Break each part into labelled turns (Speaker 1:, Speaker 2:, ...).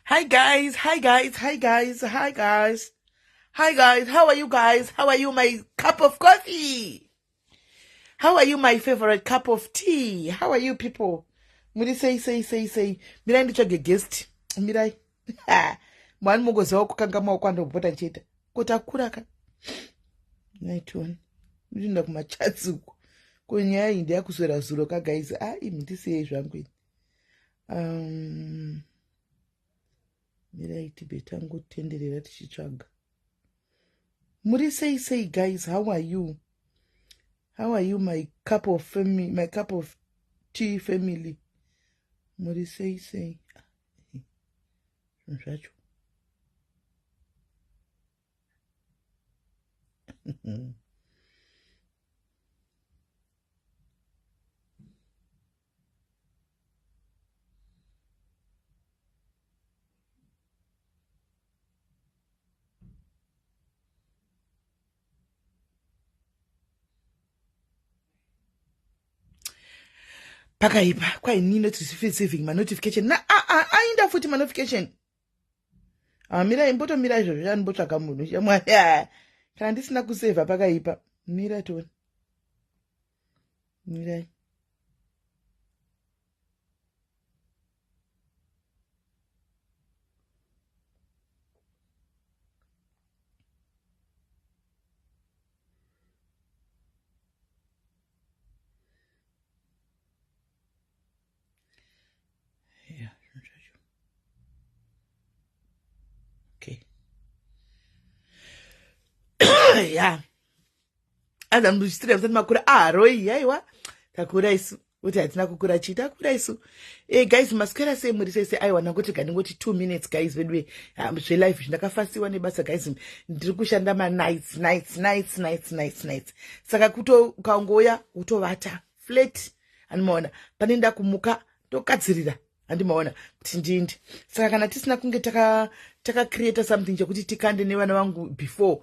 Speaker 1: Hi guys, hi guys, hi guys, hi guys. Hi guys, how are you guys? How are you, my cup of coffee? How are you, my favorite cup of tea? How are you people? Muri say. Mirai ndichoge guest. Mirai. Mwani mugozawo kukanga maokwanda kupota cheta. Kotakura ka. Naitoni. Ndinda kumachatsi uko. Kunyaya iyi ndiyakuswera zuro ka guys. Imi ndisiyei zvangu. Mirai tibeta ngotenderera tichitsvaga. Muri say guys, how are you? How are you, my cup of family, my cup of tea family? Muri say. Zvacho. Pakaipa kwaini receiving my notification na ainda futi my notification mira imboto mira izvozvo chanombotsvaka munhu shamwari kana ndisina kusevha pakaipa mira toni mirai okay yeah adam muchitira musati makura roi yaiwa takura isu kuti hatina kukura chii takura isu guys maswera sei muri sese aiwa nangoti gandingoti 2 minutes guys vedwe zvelife zvindakafasiwa nebasa guys ndiri kushanda manights saka ukaungoya utovata flat handimaona panenda kumuka tokadzirira handimaona kuti ndindi saka kana tisina kunge taka something chekuti tikande nevana vangu before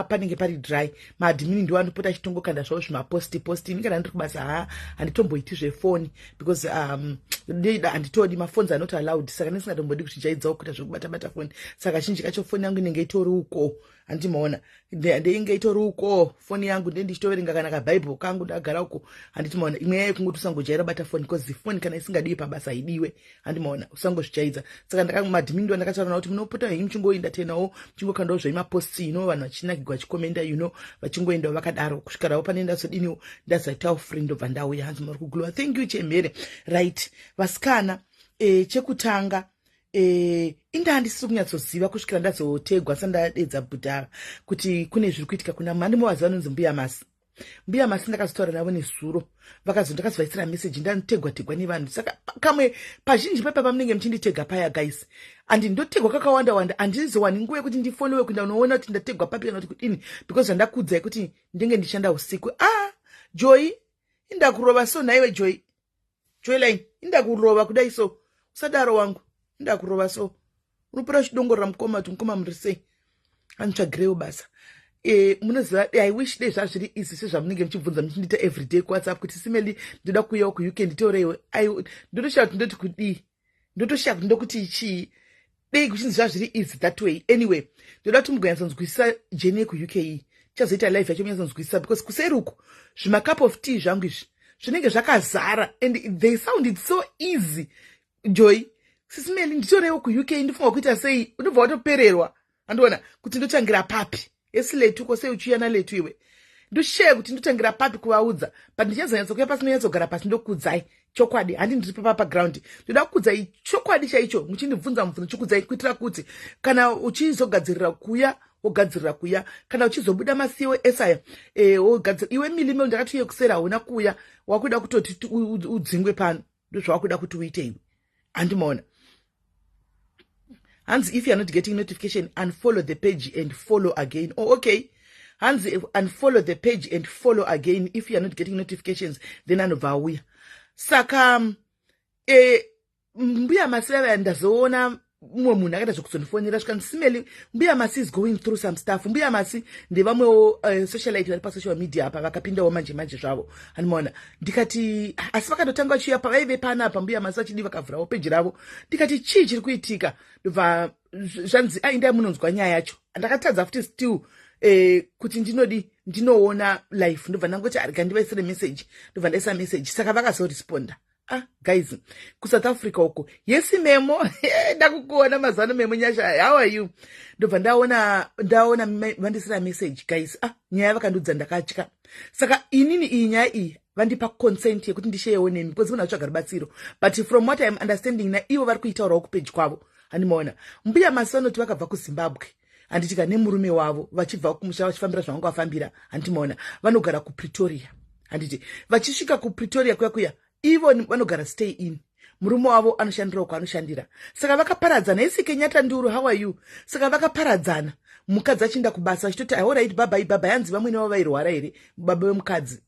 Speaker 1: panenge pari dry maadmin ndiwo anopota achitongokanda zvavo zvimapost ini kana ndiri kubasa handitomboiti zvefoni because handitodi mafoni anoti allowed saka ndisingatombodi kuchijaidzawo kuita zvekubata foni saka zhinji kacho foni yangu inenge itori uko handimaona ndeinge itori uko foni yangu ndichitoverenga kana kabhaibheri kangu ndagara uko handitimaona imwe yayo kungoti usangojaira bata foni because foni kana isingadiwi pabasa haidiwe handimaona usangozvijaidza saka madmin ndiwo ndakataura nao kuti munopota hei muchingoenda tenawo muchingokandawo zvaimaposti vanhu vachinakigwa vachikomenda vachingoendawo vakadaro kusvikarawo pane ndazodiniwo ndazaitawo free ndobva ndauya hanzi muri kuglowa thank you chemhere right vasikana chekutanga inda handisiri kunyatsoziva kusvikira ndazotegwa sandadedza bhudhara kuti kune zviri kuitika kuna mandimawaziva anonzi mbuya masi ndakazotaura navo nezuro ndakazovhaisira meseji ndanotegwa nevanhu saka kamwe pazhinji pepa pamunenge muchinditega paya guys andi ndotegwa kakawanda handizowani nguva yekuti ndifoniwe kuenda unoona kuti ndategwa papi kana kuti kudini because zvandakudzai kuti ndenge ndichanda usiku joy indakurova so naiwe joy line indakurova kudai so usadaro wangu indakurova so unopura chidongorera mukoma kuti mukoma muri sei anotsvagirewo basa munoziva I wish dei zvazviri easy sezvamunenge muchibvunza muchindita everyday kuwhatsapp kuti simeli ndoda kuuyawo kuuk nditoureiwo ndotoshawa kuti ndoti kudii ndotoshawa kuti ndokuti chii dei kuchinzi zvazviri easy that way anyway ndoda kuti mugonyatsanzwisisa jeni yekuuk iyi chazoita life yacho munyatsanzwisisa because kuseri uku zvimacup of tea zvangu izvi zvinenge zvakazara and they sounded so easy joy sisimeli nditoreiwo kuuk ndifunga kuita sei unobva watopererwa andiona kuti ndotangira papi esi letu ko sei uchiyana letu iwe ndosheya kuti ndotangira papi kuvaudza but ndichazonyatsokuya pasi nonyatsogara pasi ndokudzai chokwadi handi ndiri papaground ndoda kukudzai chokwadi chaicho muchindibvunza mubvunzo chikudzai kuitira kuti kana uchizogadzirira kuya wogadzirira kuya kana uchizobuda masiwo esaya wogadzira iwe milimeo ndakatiuye kusera hauna kuya wakuda kutoti udzingwe pano ndozvawakuda kuti uite iwe handimaona Hands, if you are not getting notification, unfollow the page and follow again. Oh, okay. Hands, unfollow the page and follow again. If you are not getting notifications, then anovauya. Saka, mbuya masera ndazoona umwe munhu akaita zvekuzondifonera svika ndisimeli mbuya masi is going through some stuff. Mbuya masi ndevamwewo socialite vari pasocial media apa vakapindawo manje manje zvavo animaona. Ndikati asi vakatotanga vachiuya pavaive panapa mbuya masi vachidi vakavhurawo peji ravo. Ndikati chii chiri kuitika, ndobva zvanzi indai munonzwa nyaya yacho. Ndakatadza futi still kuti ndinoona life, ndobva ndangoti arika ndivaisire message, ndobva ndaisa message, saka vakazoresponda. Guys, kuSouth Africa uko. Yes memo, ndakukuona mazano memo nyasha. How are you? Ndobva ndaona vandisira message guys. Nyaya vakandudza ndakatya. Saka inini iyi nyaya iyi vandipa consent yekuti ndisheyewo nemi because vanatsvaga rubatsiro. But from what I'm understanding na ivo vari kuitaurawo kupage kwavo. Animaona. Mbuya masi vanoti vakabva kuZimbabwe. Anditika nemurume wavo vachibva kumusha vachifambira zvavanga vafambira. Andimaona. Vanogara kuPretoria. Anditi vachisvika kuPretoria kuya ivo vanogara stay in. Murume wavo anoshandira uko anoshandira. Saka vakaparadzana. Isi Kenyatta Nduru, how are you? Saka vakaparadzana. Mukadzi achinda kubasa achitoti alright baba yanzi vamwe navo vairwara here. Baba vemukadzi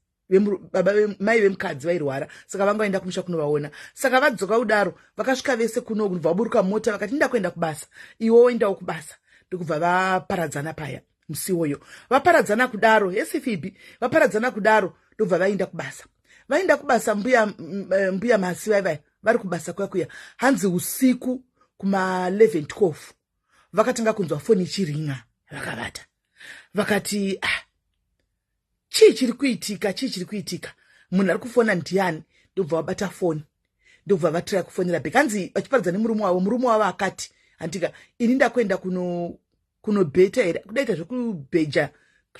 Speaker 1: mai vemukadzi vairwara. Saka vangaenda kumusha kunovaona. Saka vadzoka kudaro vakasvika vese kuno vaburuka mota vakati ndakuenda kubasa. Iwo endawo kubasa. Ndokubva vaparadzana paya musi uyo. Vaparadzana kudaro. Yesi Phoebe. Vaparadzana kudaro ndobva vaenda kubasa. Vaenda kubasa mbuya masi vai vari kubasa kuya hanzi usiku kuma 11-12 vakatanga kunzwa foni ichiringa vakavata vakati chii chiri kuitika munhu ari kufona ndiani. Ndobva vabata foni ndobva vatira kufonera back hanzi vachiparadza nemurume wavo akati andika ini ndakuenda kunobheta here kudaita zvekubheja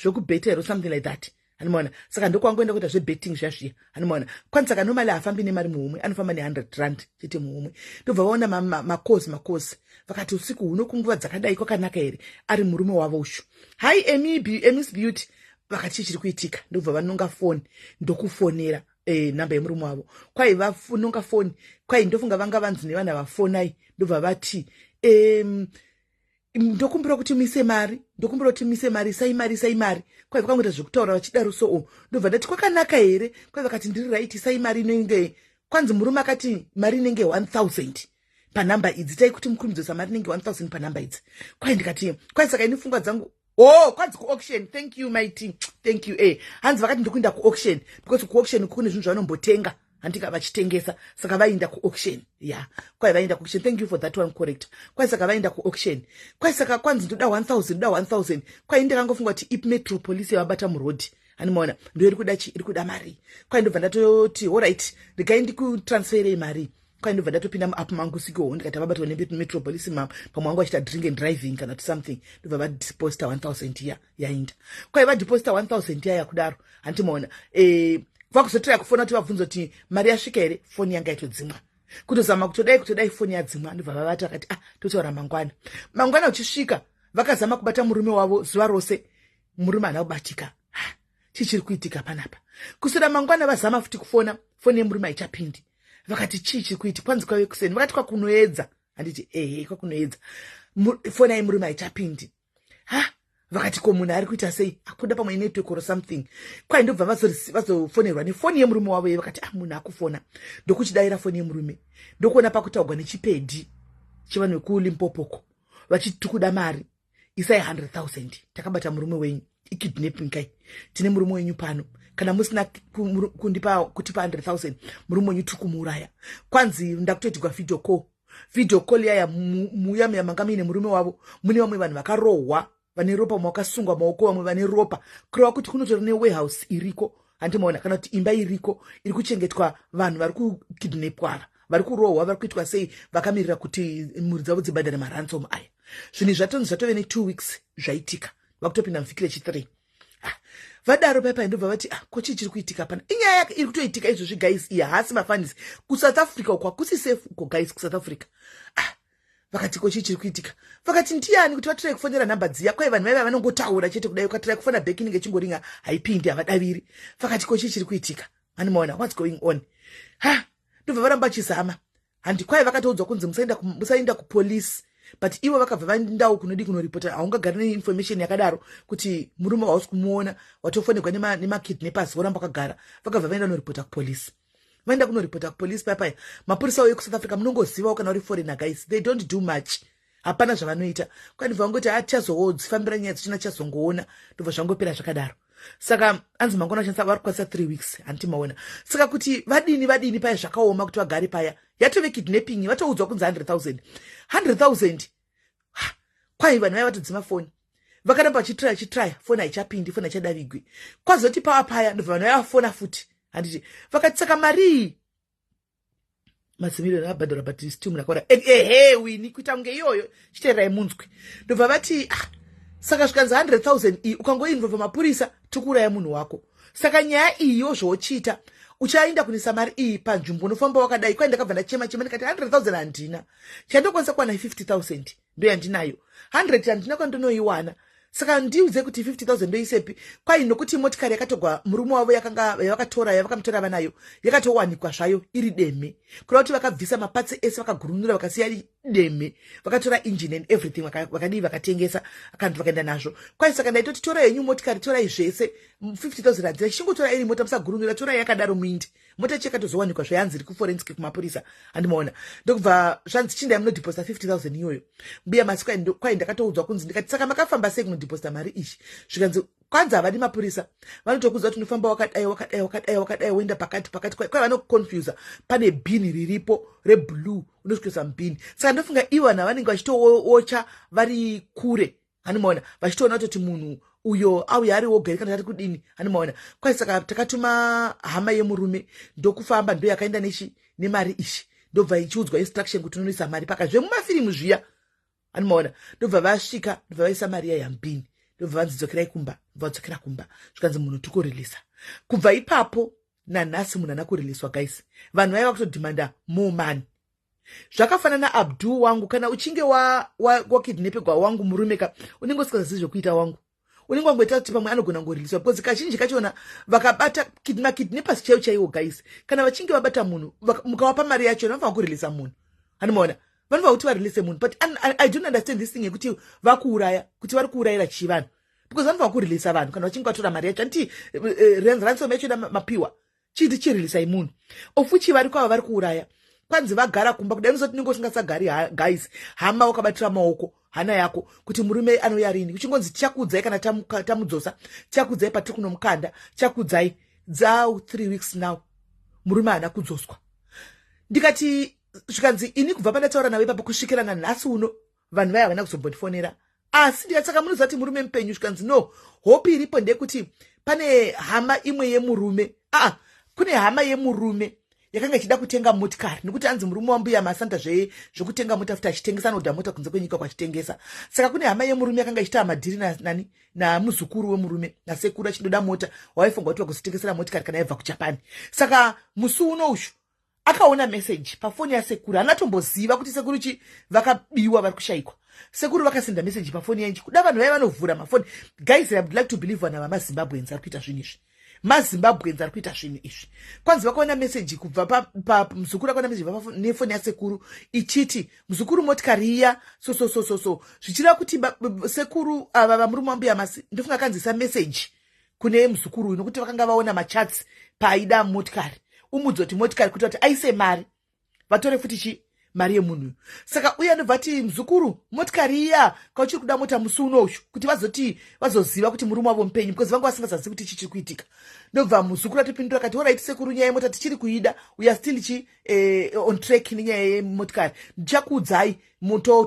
Speaker 1: zvekubheta here or something like that. Animaona. Saka ndokwangoenda kuita zvebetting zvazviya. Animaona. Kwani saka normally afambi nemari muhumwe anofamba ne100 chete muhumwe. Ndobva vaona makosi vakati usiku huno kunguva dzakadai kwakanaka here ari murume wavo ushu. Hi Emmy's Beauty. Vakati chiri kuitika. Ndobva vanonga phone ndokufonera namba yemurume wavo. Kwai vanonga phone. Kwai ndofunga vanga vanzi nevana vafonai. Ndobva vati ndokumbira kuti mise mari sai mari kwai vakangoita zvekutaura vachidaro so ndobva ndati kwakanaka here kwai vakati ndiri right sai mari inenge kwanzi murume akati mari inenge 1000 panamba idzi tai kuti mukurumidzosa mari inenge 1000 panamba idzi kwai ndikati kwai saka ini pfungwa dzangu kwanzi kuauction. Thank you my team. Thank you hanzi vakati ndokuenda kuauction because kuauction kune zvinhu zvavanombotenga handika vachitengesa saka vaenda kuauction. Kwai vaenda kuauction. Thank you for that one correct. Kwai saka vaenda kuauction. Kwai saka kwanzi ndoda 1000 kwai ndakangofunga kuti iMetropolis yavabata murodhi. Animaona ndo iri kuda mari. Kwai ndobva ndatoti alright regai ndikutransferei mari. Kwai ndobva ndatopinda app mangu sikowo ndikati vabatwa neMetropolis pamwe wangu vachita drink and driving kana something. Ndobva vadeposita 1000 yainda. Kwai vadeposita 1000 yakudaro. Andimaona vakuzotira kufona kuti vabvunza kuti mari yasvika here foni yanga itodzimwa. Kutozama kutodai foni yadzimwa ndobva vavati vakati totaura mangwana uchisvika vakazama kubata murume wavo zuva rose murume haana kubatika. Chichiri kuitika panapa. Kusura mangwana vazama futi kufona foni yemurume haichapindi. Vakati chii chiri kuitika kwanzi kwave kuseni vakati kwakunoedza. Handiti kwakunoedza foni yemurume haichapindi. Vakati ko munhu ari kuita sei akuda pamwe network or something. Kwai ndobva vazofonerwa nefoni yemurume wavo vakati munhu akufona. Ndokuchidaira foni yemurume ndokuona pakutaurwa nechipedhi chevanhu vekuLimpopoko vachiti kuda mari isai 100,000 takabata murume wenyu ikidnapping kai tine murume wenyu pano kana musina kutipa 100,000 murume wenyu tukumuuraya. Kwanzi ndakutoitirwa video call yaya muya manga muine murume wavo mune vamwe vanhu vakarohwa vane ropa makasungwa maoko vamwe vane ropa kureva kuti kunotori newarehouse iriko handimaona kana kuti imba iriko iri kuchengetwa vanhu vari kukidnapwa vari kurohwa vari kuitwa sei vakamirira kuti mhuri dzavo dzibhadhare maransom aya. Zvinhu zvatonzi zvatove ne2 weeks zvaitika vakutopinda muvhiki rechi3 vadaro paipai ndobva vati kochii chiri kuitika pana inyaya iri kutoitika izvozvi guys iya hasi mafanisi kuSouth Africa uko hakusi safe uko guys kuSouth Africa. Vakati kochii chiri kuitika vakati ndiani kuti vatirai kufonera nhamba dziya kwai vanhu vaiva vanongotaura chete kudai ukatirai kufona bheki inenge chingoringa haipindi havadaviri. Vakati kochii chiri kuitika animaona what's going on. Ndobva varamba vachizama handi kwai vakatoudzwa kunzi musaenda kupolisi but ivo vakabva vaendawo kunodi kunoripota. Haungagari neinformation yakadaro kuti murume wausi kumuona watofonerwa nemakidnappers voramba vakagara. Vakabva vaenda kunoripota kupolisi. Vaenda kunoripota kupolisi paipai mapurisa ekuSouth Africa munongozivawo kana uri foreigner guys they don't do much. hapana zvavanoita. Kwandibva vangoti tichazodzifambira nyaya dzichina chazongoona ndobva zvangopera zvakadaro. Saka anzi mangona achanisa vari kukwanisa 3 weeks handiti maona. Saka kuti vadini paya zvakaoma kuti vagare paya, yatove kidnapping, vatoudzwa kunzi 100,000 kwai vanhu vaya vatodzima foni, vakaramba vachitraya foni haichapindi, foni haichadavigwi, kwazoti paya ndobva vanhu vaya vafona futi handiti vakati saka mari mazimilioni abhadhara but still munakaura wini kuita kunge iyoyo chiteerai munzwi. Ndobva vati saka zvikanzi 100,000 iyi ukangoinvova mapurisa tokuuraya munhu wako. Saka nyaya iyi yozvochiita uchaenda kunisa mari iyi panzvimbo unofamba wakadai. Kwai ndakabva ndachema ndikati 100,000 handina, chandokwanisa kuwana 50,000 ndo yandinayo, 100 handina kwandinoiwana. Saka ndiuze kuti 50,000 ndoisepi. Kwai nokuti motikari yakatogwa murume wavo yavakamutora vanayo yakatowanikwa zvayo iri deme, kuda kuti vakabvisa mapatsi ese vakagurunura vakasiya deme, vakatora engine and everything vakadii vakatengesa akantu vakaenda nazvo. Kwai saka ndaitoti torai yenyu motikari, torai zvese 50,000 hadzina, chingotora iri mota musagurunura, torai yakadaro muindi. Mota chekatozowanikwa zvayanzi iri kuforensic kumapurisa handimaona. Ndokubva zvanzi chindai munodhiposita 50,000 iyoyo. Mbuya masi kwai ndakatoudzwa kunzi ndikati saka makafamba sei kunodhiposita mari ishi. Zvikanzi kwanza havadi mapurisa, vanotokuudza kuti unofamba wakadai woenda pakati kwai vanokonfusa. Pane bhini riripo reblue unosvikosa mubhini. Saka ndofunga ivo vanhu vanenge vachitoocha vari kure handimaona, vachitoona kutoti munhu uyo auya ari wogari kana ari kudini handimaona. Kwai saka takatuma hama yemurume ndokufamba ndo yakaenda nemari ishi, ndobva ichiudzwa instruction kuti unoisa mari pakazvemumafirimu zviya handimaona. Ndobva vasvika ndobva vaisa mari yayo yamubhini, ndobva vanzidzokerai kumba, vadzokera kumba zvikanzi munhu tikurilisa. Kubva ipapo nanhasi munhu hana kuriliswa guys, vanhu vaiva kutodhimanda more money. Zvakafanana naAbdul wangu, kana uchinge wakidnapegwa wangu murume unenge usingazivi zvokuita wangu, unenge wangoita kuti pamwe anogona ngoriliswa, because kazhinji kachona vakabata makidnappers chaiwo guys, kana vachinge vabata munhu mukavapa mari yacho vanofanira kurilisa munhu handimaona, vanofanira kuti varilise munhu. But I don't understand this thing yekuti vakuuraya, kuti vari kuurayira chii vanhu, because vanofanira kurilisa vanhu kana vachinge vatora mari yacho. Handiti ransom yacho ida mapiwa chiti chirilisai munhu ofuchi vari kwava vari kuuraya. Kwanzi vagara kumba kudai unosati ninge usingasagari guys, hama wakabatira maoko hana yako kuti murume anouya rini, uchingonzi tichakudzai kana tamudzosa, tichakudzai patiri kunomukanda, tichakudzai dzau 3 weeks now murume hana kudzoswa. Ndikati zvikanzi ini kubva pandataura nawe ipapo kusvikira nanhasi uno vanhu vaya havana kuzombotifonera. Asi ndikati munozati murume mupenyu, zvikanzi no, hope iripo ndekuti pane hama imwe yemurume, kune hama yemurume yakanga ichida kutenga motikari, nekuti anzi murume wambuya masanda zvekutenga mota futi achitengesa anodha mota kunze kwenyika kwachitengesa. Saka kune hama yemurume yakanga ichita madhiri namuzukuru wemurume nasekuru achindoda mota, waifunga kuti wakuzitengesera motikari kana yaibva kuJapan. Saka musi uno ushu akaona message pafoni yasekuru, anatomboziva kuti sekuru vakabiwa vari kushayikwa. Sekuru vakasenda message pafoni yanji, kuda vanhu vaya vanovhura mafoni guys. I would like to believe vana vamaZimbabweans ari kuita zvinhu izvi, maZimbabweans ari kuita zvinhu izvi. Kwanzi vakaona message kubva muzukuru akaona message kubva nefoni yasekuru ichiti muzukuru motikari iya so zvichira kuti sekuru ava vamurume wambuya masi ndofunga akanzisa message kune muzukuru uyu, nokuti vakanga vaona machats paaida motikari, umudzo kuti motikari kuti aise mari vatore futi mari yemunhu. Saka uye ndobva ati muzukuru motikari iya kauchiri kuda mota musi unoushu kuti vazoziva kuti murume wavo mupenyu, because vanga vasingazazi kuti chichiri kuitika. Ndobva muzukuru atipindura akati alright sekuru, nyaya yemota tichiri kuida, we are still on track nenyaya yemotikari, ndichakuudzai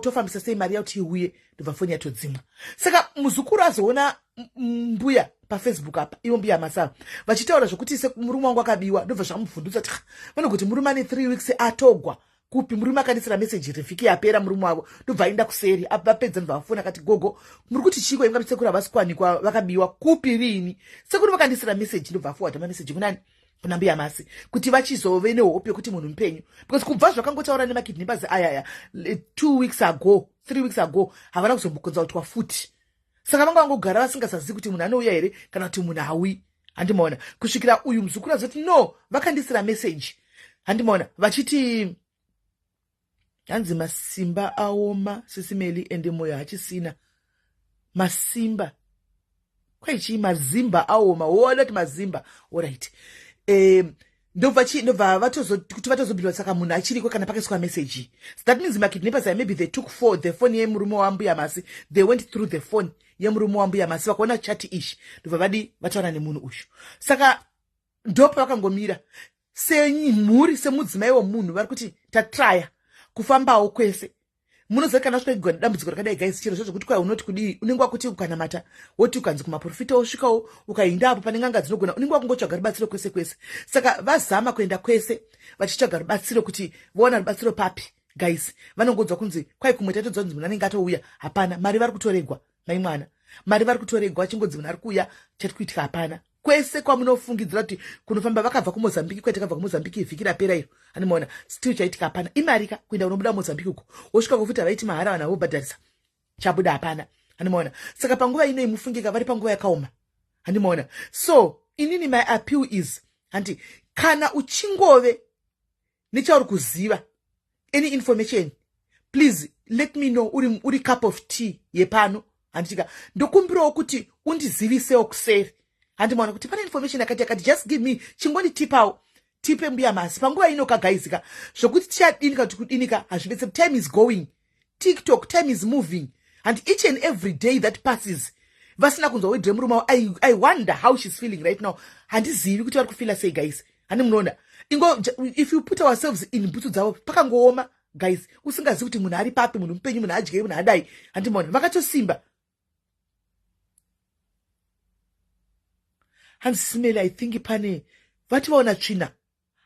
Speaker 1: tofambisa sei mari yakuti iuye. Ndobva foni yatodzimwa. Saka muzukuru azoona mbuya pafacebook apa, ivo mbuya masava vachitaura zvokuti murume wangu akabiwa. Ndobva zvamubvundutsa kuti vanogoti murume ane 3 weeks atogwa kupi, murume akandisira message rifiki yapera murume wavo. Ndobva aenda kuseri apedza ndobva afona akati gogo muri kuti chiko inga sekuru havasi kuwanikwa vakabiwa kupi rini. Sekuru vakandisira message, ndobva afuwata mamessage kunani kuna mbuya masi kuti vachizove nehope yekuti munhu mupenyu, because kubva zvakangotaura nemakidnappers ayaya 2 weeks ago 3 weeks ago havana kuzombokonza kutwa futi. Saka vanga vangogara vasingasazivi kuti munhu anouya here kana kuti munhu hawi handimaona, kusvikira uyu muzukuru azoti no, vakandisira message handimaona vachiti hanzi masimba aoma sisimeli ende moyo hachisina masimba. Kwai chii mazimba aoma, wona kuti mazimba alright. ndobva kuti vatozobhirwa saka munhu achiriko kana pakaiswa message. So that means makidnappers maybe they took the phone yemurume wambuya masi, they went through the phone yemurume wambuya masi vakaona chati ishi ndobva vadi vataura nemunhu uyu. Saka ndopa vakangomira semhuri semudzimai womunhu vari kuti tatraya kufambawo kwese. Munoziva kana svika dambudziko rakadai guys, chiro zvozvo kuti kwai unoti kudii, unenge wakuti ukanamata woti ukanzi kumaprofita wosvikawo ukaenda apo pane n'anga dzinogona, unenge wakungotsvaga rubatsiro kwese kwese. Saka vazama kuenda kwese vachitsvaga rubatsiro kuti voona rubatsiro papi guys. Vanongodzwa kunzi kwai kumwe tatodza kunzi munhu anenge atouya. Hapana, mari vari kutoregwa mai mwana, mari vari kutoregwa vachingodzi munhu ari kuuya chati kuitika. Hapana, kwese kwamunofungidzira kuti kunofamba vakabva kuMozambique, kwete kabva kuMozambique vhiki rapera iro anomaona still chaitika. Hapana, imarika kuenda unobuda Mozambique uko wosvika kufuta vaiti mahara vanhu vobhadharisa chabuda. Hapana, anomaona. Saka panguva ino mufungika vari panguva yakaoma anomaona. So inini my appeal is anti kana uchingove nechauri kuziva any information, please let me know. Uri cup of tea yepano anditika ndokumbirawo kuti undizivisewo kuseri handimona kuti pane information yakati just give me chingoni tipawo tipe mbuya masi panguva ino kagaizika zvokuti tichadinika kuti kudinika hazvibetse. Time is going, TikTok, time is moving, and each and every day that passes vasina kunzwa wedre murume wavo. I wonder how she's feeling right now. Handizivi kuti vari kufila sei guys. Handi munoona ingo if you put ourselves in bhutsu dzavo pakangooma guys, usingazivi kuti munhu ari papi, munhu mupenyu, munhu adyei, munhu adai. Handimona vakatosimba. Handisimeli I think pane vati vaona tsvina.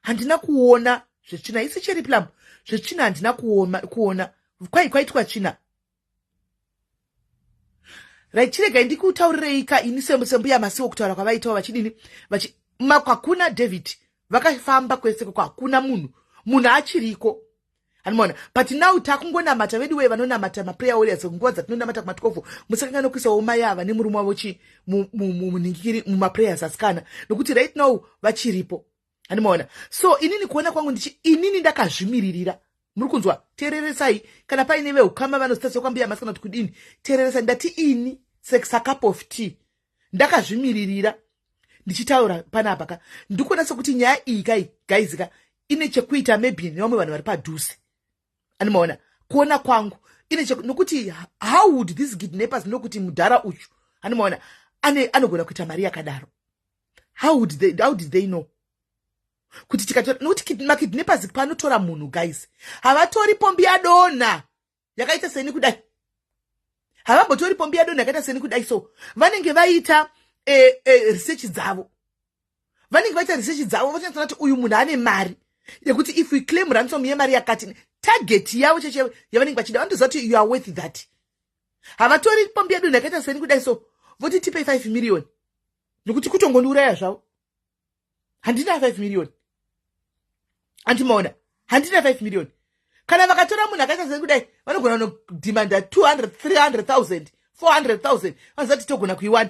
Speaker 1: Handina kuona zvetsvina isi cherry plum zvetsvina handina kuona kwaitwa tsvina. Right, chiregai ndikutaurireika ini sembuya masi wokutaura kwavaitawo vachidini kwakuna David vakafamba kwese kwakuna munhu achiriko anomaona. But now takungonamata vedu we vanonamata maprayer warriors nguva dzatinonamata kuma12 musakanga nokuisawo mai ava nemurume wavo muningiri mumaprayers asikana nokuti right now vachiripo anomaona. So inini kuona kwangu inini ndakazvimiririra. Muri kunzwa, tereresai kana paine veukama vanositasa kwambuya masi kana kuti kudini, tereresai. Ndati ini sex a cup of tea ndakazvimiririra ndichitaura panapa ndikuona sekuti nyaya iyi kai guys ine chekuita maybe nevamwe vanhu vari padhuze anomaona. Kuona kwangu ine nokuti how would these kidnappers nokuti mudhara uyu anomaona anogona kuita mari yakadaro? How did they know kuti tikatora nokuti makidnappers panotora munhu guys havatori pombi yadona yakaita seni kudai, havambotori pombi yadona yakaita seni kudai. So vanenge vaita research dzavo, vachinatsa kuti uyu munhu ane mari yekuti if we claim ransom yemari yakati target yavo cheche yavanenge vachida vanotoziva kuti you are worth that. Havatori pombi yadona yakaita seni kudai, so voti tipe 5 million nokuti kutongondiuraya zvavo. Handina 5 million andimaona, handina 5 million. Kana vakatora munhu akaita seni kudai vanogona kunodhimanda 200, 300,000, 400,000 vanozati togona kuiwana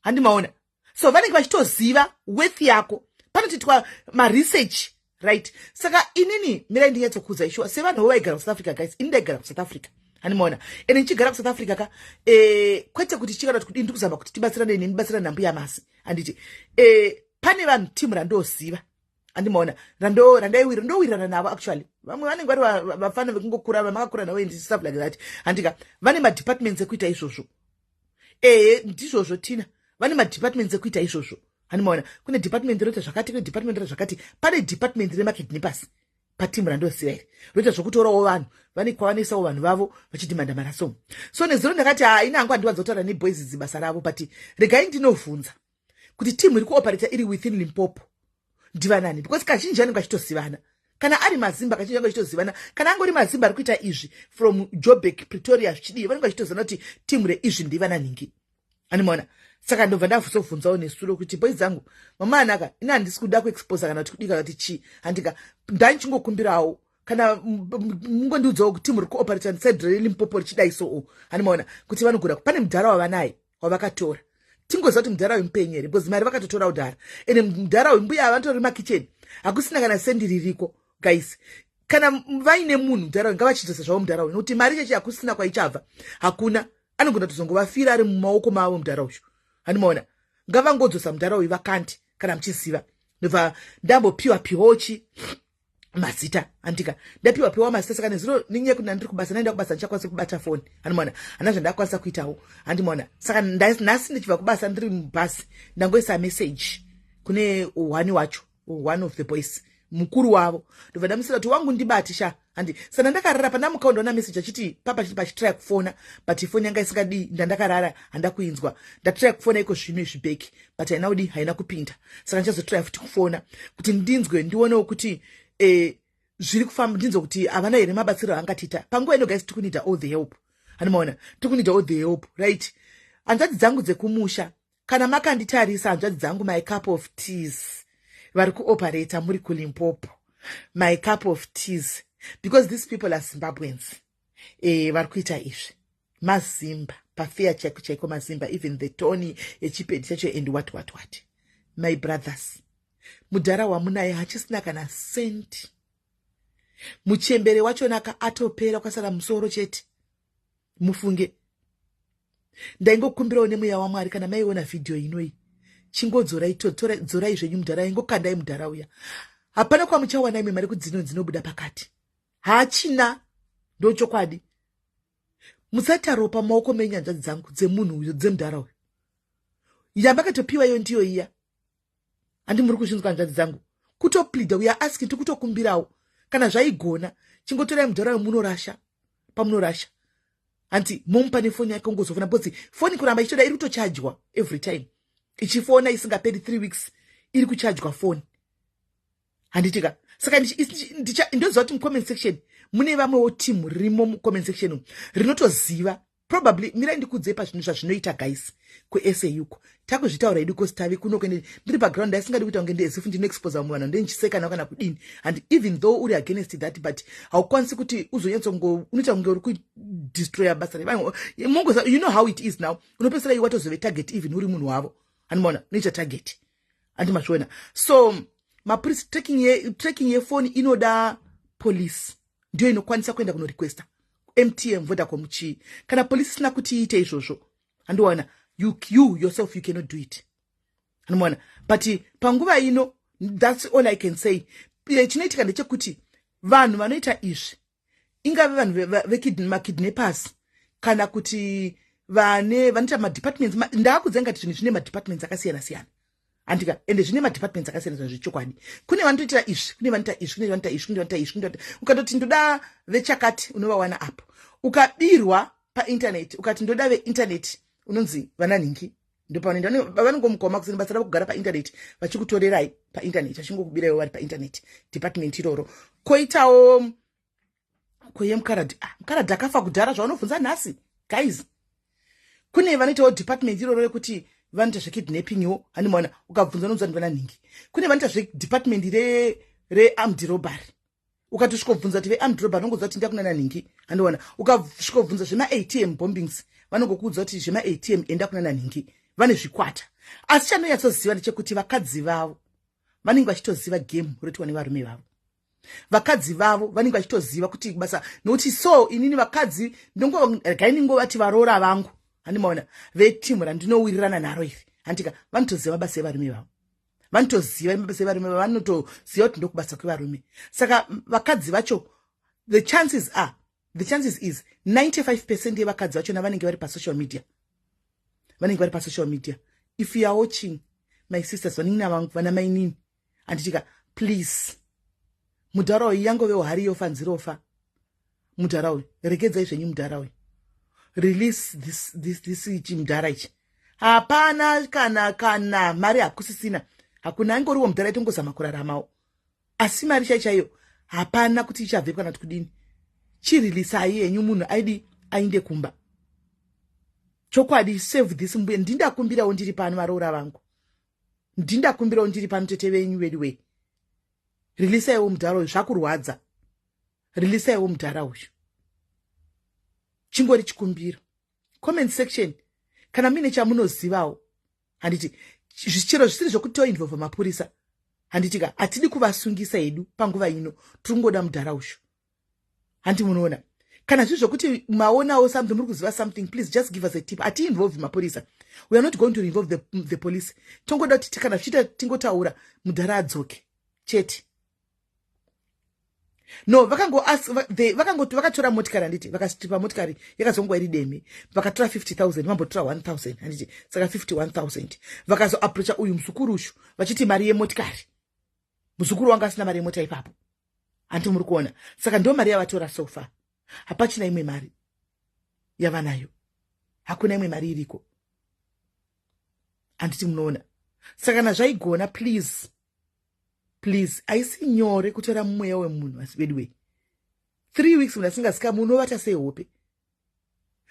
Speaker 1: handimaona. So vanenge vachitoziva worth yako panotiitwa maresearch right. Saka inini mirai ndinyatsokuudza ishuwa sevanhu vaigara kuSouth Africa guys, ini ndaigara kuSouth Africa handimaona. Ende ndichigara kuSouth Africa kwete kuti tichikada kuti ndikuzama kuti tibatsirane neni batsirane nambuya masi handiti pane vanhu timu randoziva handimaona randowirirana navo actually. Vamwe vanenge vari vafana vekungokura vamakakura navo and stuff like that handika vane madepartments ekuita izvozvo. Ndizvozvo tina vane madepartments ekuita izvozvo handimaona. Kune department roita zvakati, kune department roita zvakati, pane department remakidnappers patimu randoziva iri roita zvokutorawo vanhu vane kwavanoisawo vanhu vavo vachidhimanda marasomo. So nezuro ndakati ina hangu handiwadza kutaura neboys idzi basa ravo, but regai ndinovhunza kuti timu iri kuoperata iri within Limpopo ndivanani, because kazhinji vanenge vachitozivana. Kana ari Mazimba kazhinji vanenge vachitozivana, kana angori Mazimba ari kuita izvi from Joburg, Pretoria zvichidii vanenge vachitozivana kuti timu reizvi ndivananingi handimaona. Saka ndobva ndavhunzawo nesuro kuti boys dzangu mama anaka ina handisi kuda kuexposa kana kuti kudika kuti chi handika ndanichingokumbirawo kana mungondiudzawo kuti timu iri kuoperata nside reLimpopo richidai so handimaona kuti vanogona pane mudhara wavanaye wavakatora. Tingoziva kuti mudhara wemupenyu here because mari vakatotora udhara ende mudhara wembuya havanotori makicheni hakusina kana sendi ririko guys. Kana vaine munhu mudhara ngavachizosa zvavo mudhara uyu nokuti mari cheche hakusina kwaichabva hakuna. Anogona kutozongovafira ari mumaoko mavo mudhara uyu handimaona. Ngavangodzosa mudhara uyu vakanti kana muchiziva ndobva ndambopiwa-piwawochi mazita andika ndapiwa mazita saka nezuro ninye kuti ndiri kubasa naenda kubasa ndichakwanisa kubata foni andimona hana zvandakwanisa kuitawo andimona saka nhasi ndichibva kubasa ndiri mubhasi ndangoisa message kune one of the boys mukuru wavo ndobva ndamusira kuti wangu ndibati sha handi sana ndakarara pandamuka ndaona message achiti papa chiti pachitrai kufona but foni yanga isingadi ndandakarara handakuinzwa ndatrai kufona iko zvino izvibheki but haina kudi haina kupinda saka ndichazotrai futi kufona kuti ndinzwe ndionewo kuti zviri kufamba ndinzwa kuti havana here mabatsiro angatiita panguva ino guys tikunida all the help handimaona tikunida all the help right hanzvadzi dzangu dzekumusha kana makanditarisa hanzvadzi dzangu my cup of teas vari kuoperata muri kuLimpopo my cup of teas because these people are Zimbabweans vari kuita izvi mazimba pafeya chaiko chaiko mazimba even the tony echipedi chacho and what my brothers mudhara wamunaye hachisina kana senti muchembere wachonaka atopera kwasara musoro chete mufunge ndaingokumbirawo nemweya waMwari kana maiona vhidhiyo inoi chingodzorai zvenyu mudhara ingokandai mudhara uya hapana kwamuchawana imwe mari dzinobuda pakati hachina ndochokwadi musataro pamaoko menyanzvadzi dzangu dzemunhu uyo dzemudhara uyo yambakatopiwa iyo ndiyo iya handi muri kuzvinzwa hanzvadzi dzangu kutoplida uya aski tikutokumbirawo kana zvaigona chingotorai mudhara uyo munorasha pamunorasha hanti momupa nefoni yake ungozofona bcause foni kuramba ichitoda iri kutochajwa every time ichifona isingaperi 3 weeks iri kuchajwa foni handitika saka ndoziva kuti mucomment section mune vamwewo timu rimo mucomment section rinotoziva probably mirai ndikudzei pazvinhu zvazvinoita guys kuSA uko takuzvitaura idu kositavi kuno kuende ndiri paground ndasingadi kuita kunge ndezifu ndinoexposa muvanhu ndendichiseka kana kudini and even though uri against that but haukwanisi kuti unoita kunge uri kudestroya basa revanhu you know how it is now unopesera iwe watozove target even uri munhu wavo handimaona unoita target handimazviona so mapurisi tracking yefoni inoda police ndio inokwanisa kuenda kuno requesta MTN Vodacom chi kana police sina kuti iite izvozvo handiona you yourself you cannot do it handiona but panguva ino that's all I can say chinoitika ndechekuti vanhu vanoita izvi ingave vanhu makidnappers kana kuti vanoita madepartments ndakudzenga kuti zvinhu zvine madepartments akasiyana siyana andika ende zvine madepartments akasiyana zvechokwadi kune vanotoita izvi kune vanoita izvi ukatoti ndoda vechakati unovawana apo ukabirwa painternet ukati ndoda veinternet unonzi vananhingi ndopanoenda vanongomukoma kusini basa ravo kugara painternet vachikutorerai painternet vachingokubiraiwo vari painternet department iroro koitawo mukaradhi akafa kudhara zvaunobvunza nhasi guys kune vanoitawo department iroro rekuti vanoita zvekidnappingwo handimaona ukabvunza unonzwa ndi vananhingi kune vanoita zvedepartment rearmed robbery ukatosvikobvunza kuti vearmed robbery vanongoziva kuti ndakunana nhingi handiona ukasvikobvunza zvema-ATM bombings vanongokuudza kuti zvema-ATM enda kunana nhingi vane zvikwata asi chanonyatsoziva ndechekuti vakadzi vavo vanenge vachitoziva game rotiwa nevarume vavo vakadzi vavo vanenge vachitoziva kuti basa nokuti so inini vakadzi regai ningovati varoora vangu handimaona vetimu randinowirirana naro iri handika vanotoziva mabasa evarume vavo vanotoziva mabasa evarume vavo vanotoziva kuti ndokubasa kwevarume saka vakadzi vacho the chances is 95% yevakadzi vachona vanenge vari pasocial media if you are watching my sisters vanini vangu vana mainini handitika please mudhara uyu yangovewo hari yofa nzirofa mudhara uyu regedzai zvenyu mudhara uyu release this ichi mudhara ichi hapana kana mari hakusisina hakuna angoriwo mudhara itongozama kuraramawo asi mari chaichaiyo hapana kuti ichabve kana tikudini chirilisai yenyu munhu aidi ainde kumba chokwadi save this mbuye ndindakumbirawo ndiri pano varoora vangu ndindakumbirawo ndiri pano tete venyu vediwe rilisaiwo mudhara uyu zvakurwadza rilisaiwo mudhara uyu chingori chikumbiro comment section kana mine chamunozivawo handiti zvichero zvisiri zvokuti toinvolva mapurisa handitika hatidi kuvasungisa hedu panguva ino tiringoda mudhara ushu handi munoona kana zvizvokuti maonawo something muri kuziva something, please just give us a tip. Ati involve mapolisa. We are not going to involve the police. Tongoda kuti kana zviita tingotaura mudhara adzoke chete. No, vakatora motikari handiti, vakatipa motikari yakazongwa iri demi, vakatora 50,000, vambotora 1,000 handiti, saka 51,000. Vakazo approacha uyu muzukuru ushu, vachiti mari yemotikari. Muzukuru wanga asina mari yemota ipapo. Anti muri kuona. Saka ndo mari yavatora so far. Hapachina imwe mari yavanayo. Hakuna imwe mari iriko. Anditi munoona. Saka na zvaigona, please, aisi nyore kutora mweya wemunhu asibediwe. 3 weeks munasingasika munovata sehope.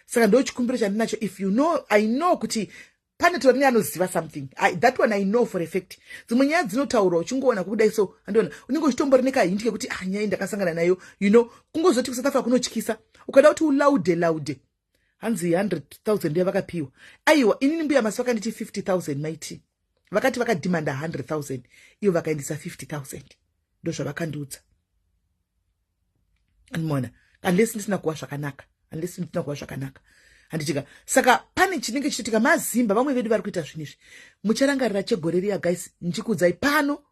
Speaker 1: Saka ndo chikumbiro chandinacho, if you know, I know kuti pane tori anoziva something. That one I know for a fact. Dzimwe nyaya dzinotaura uchingoona kudai so andiona unenge uchitombori nekahindi kekuti nyaya ndakasangana nayo, you know, kungozoti kusati afa kunotyisa. Ukada kuti ulaude. Hanzi 100,000 yavakapiwa. Aiwa, inini mbuya masi vakanditi 50,000 maiti. Vakati vakadimanda 100,000, iyo vakaendisa 50,000. Ndo zvavakandiudza. Andimona, unless ndisina kuwa zvakanaka. Handitika. Saka pane chinenge chichitika mazimba, vamwe vedu vari kuita zvinizvi. Mucharangarira chegore riya guys, nchikudzai pano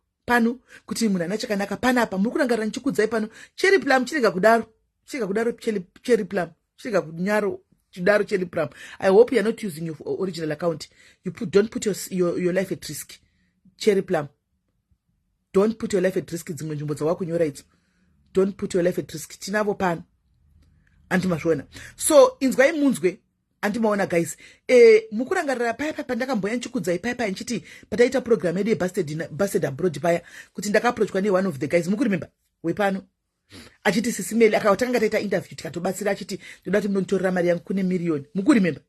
Speaker 1: kuti munhu ana chakanaka panapa, muri kurangarira nchikudzai pano. Cherry plum chirega kudaro cherry plum. Chirega kunyaro chidaro cherry plum. I hope you are not using your original account. Don't put your life at risk. Cherry plum. Don't put your life at risk. Dzimwe nzvimbo dzawakunyora idzi. Don't put your life at risk. Tinavo pano. Andimazvona. So inzwai munzwe. Andimaona guys. Mukurangarira paya pandakamboya nchikudzai paya nchiti pataita program yedu Busted Abroad paya kuti ndakaapproachwa one of the guys. Mukuremember wepano. Achiti Sisimeli akatanga taita interview tikatobatsira achiti ndoda kuti munonitorera mari yangu kune million. Mukuremember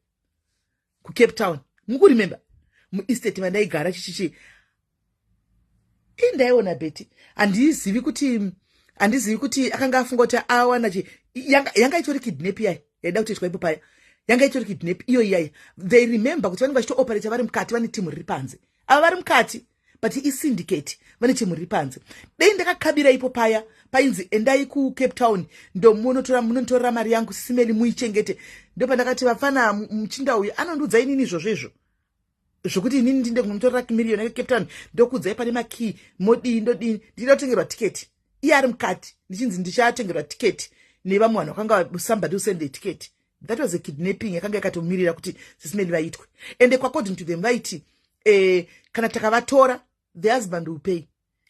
Speaker 1: ku Cape Town. Mukuremember mu estate mandaigara chichichi. Indaiona beti. Andizivi kuti akanga afunga kuti awana yanga itori kidnap yayi. Yaida kutoitwa ipo paya. Yanga itori kidnap iyo yayi. They remember kuti vanenge vachito operate vari mukati vane timu riri panze. Ava vari mukati but syndicate vane timu riri panze. Dei ndakakabira ipo paya painzi endai ku Cape Town ndo munotora mari yangu Sisimeli muichengete. Ndo pandakati vafana muchinda uyu anondiudza inini izvozvo. Zvokuti inini ndinde kunotorera million ya Cape Town ndokudzai pane makey modi ndodini ndida kutengerwa tiketi. Iye ari mukati ndichinzi ndichatengerwa tiketi nevamwe vanhu vakanga somebody usende tiketi. That was a kidnapping yakanga yakatomirira kuti Sisimeli vaitwe. And according to them vaiti kana takavatora the husband will pay.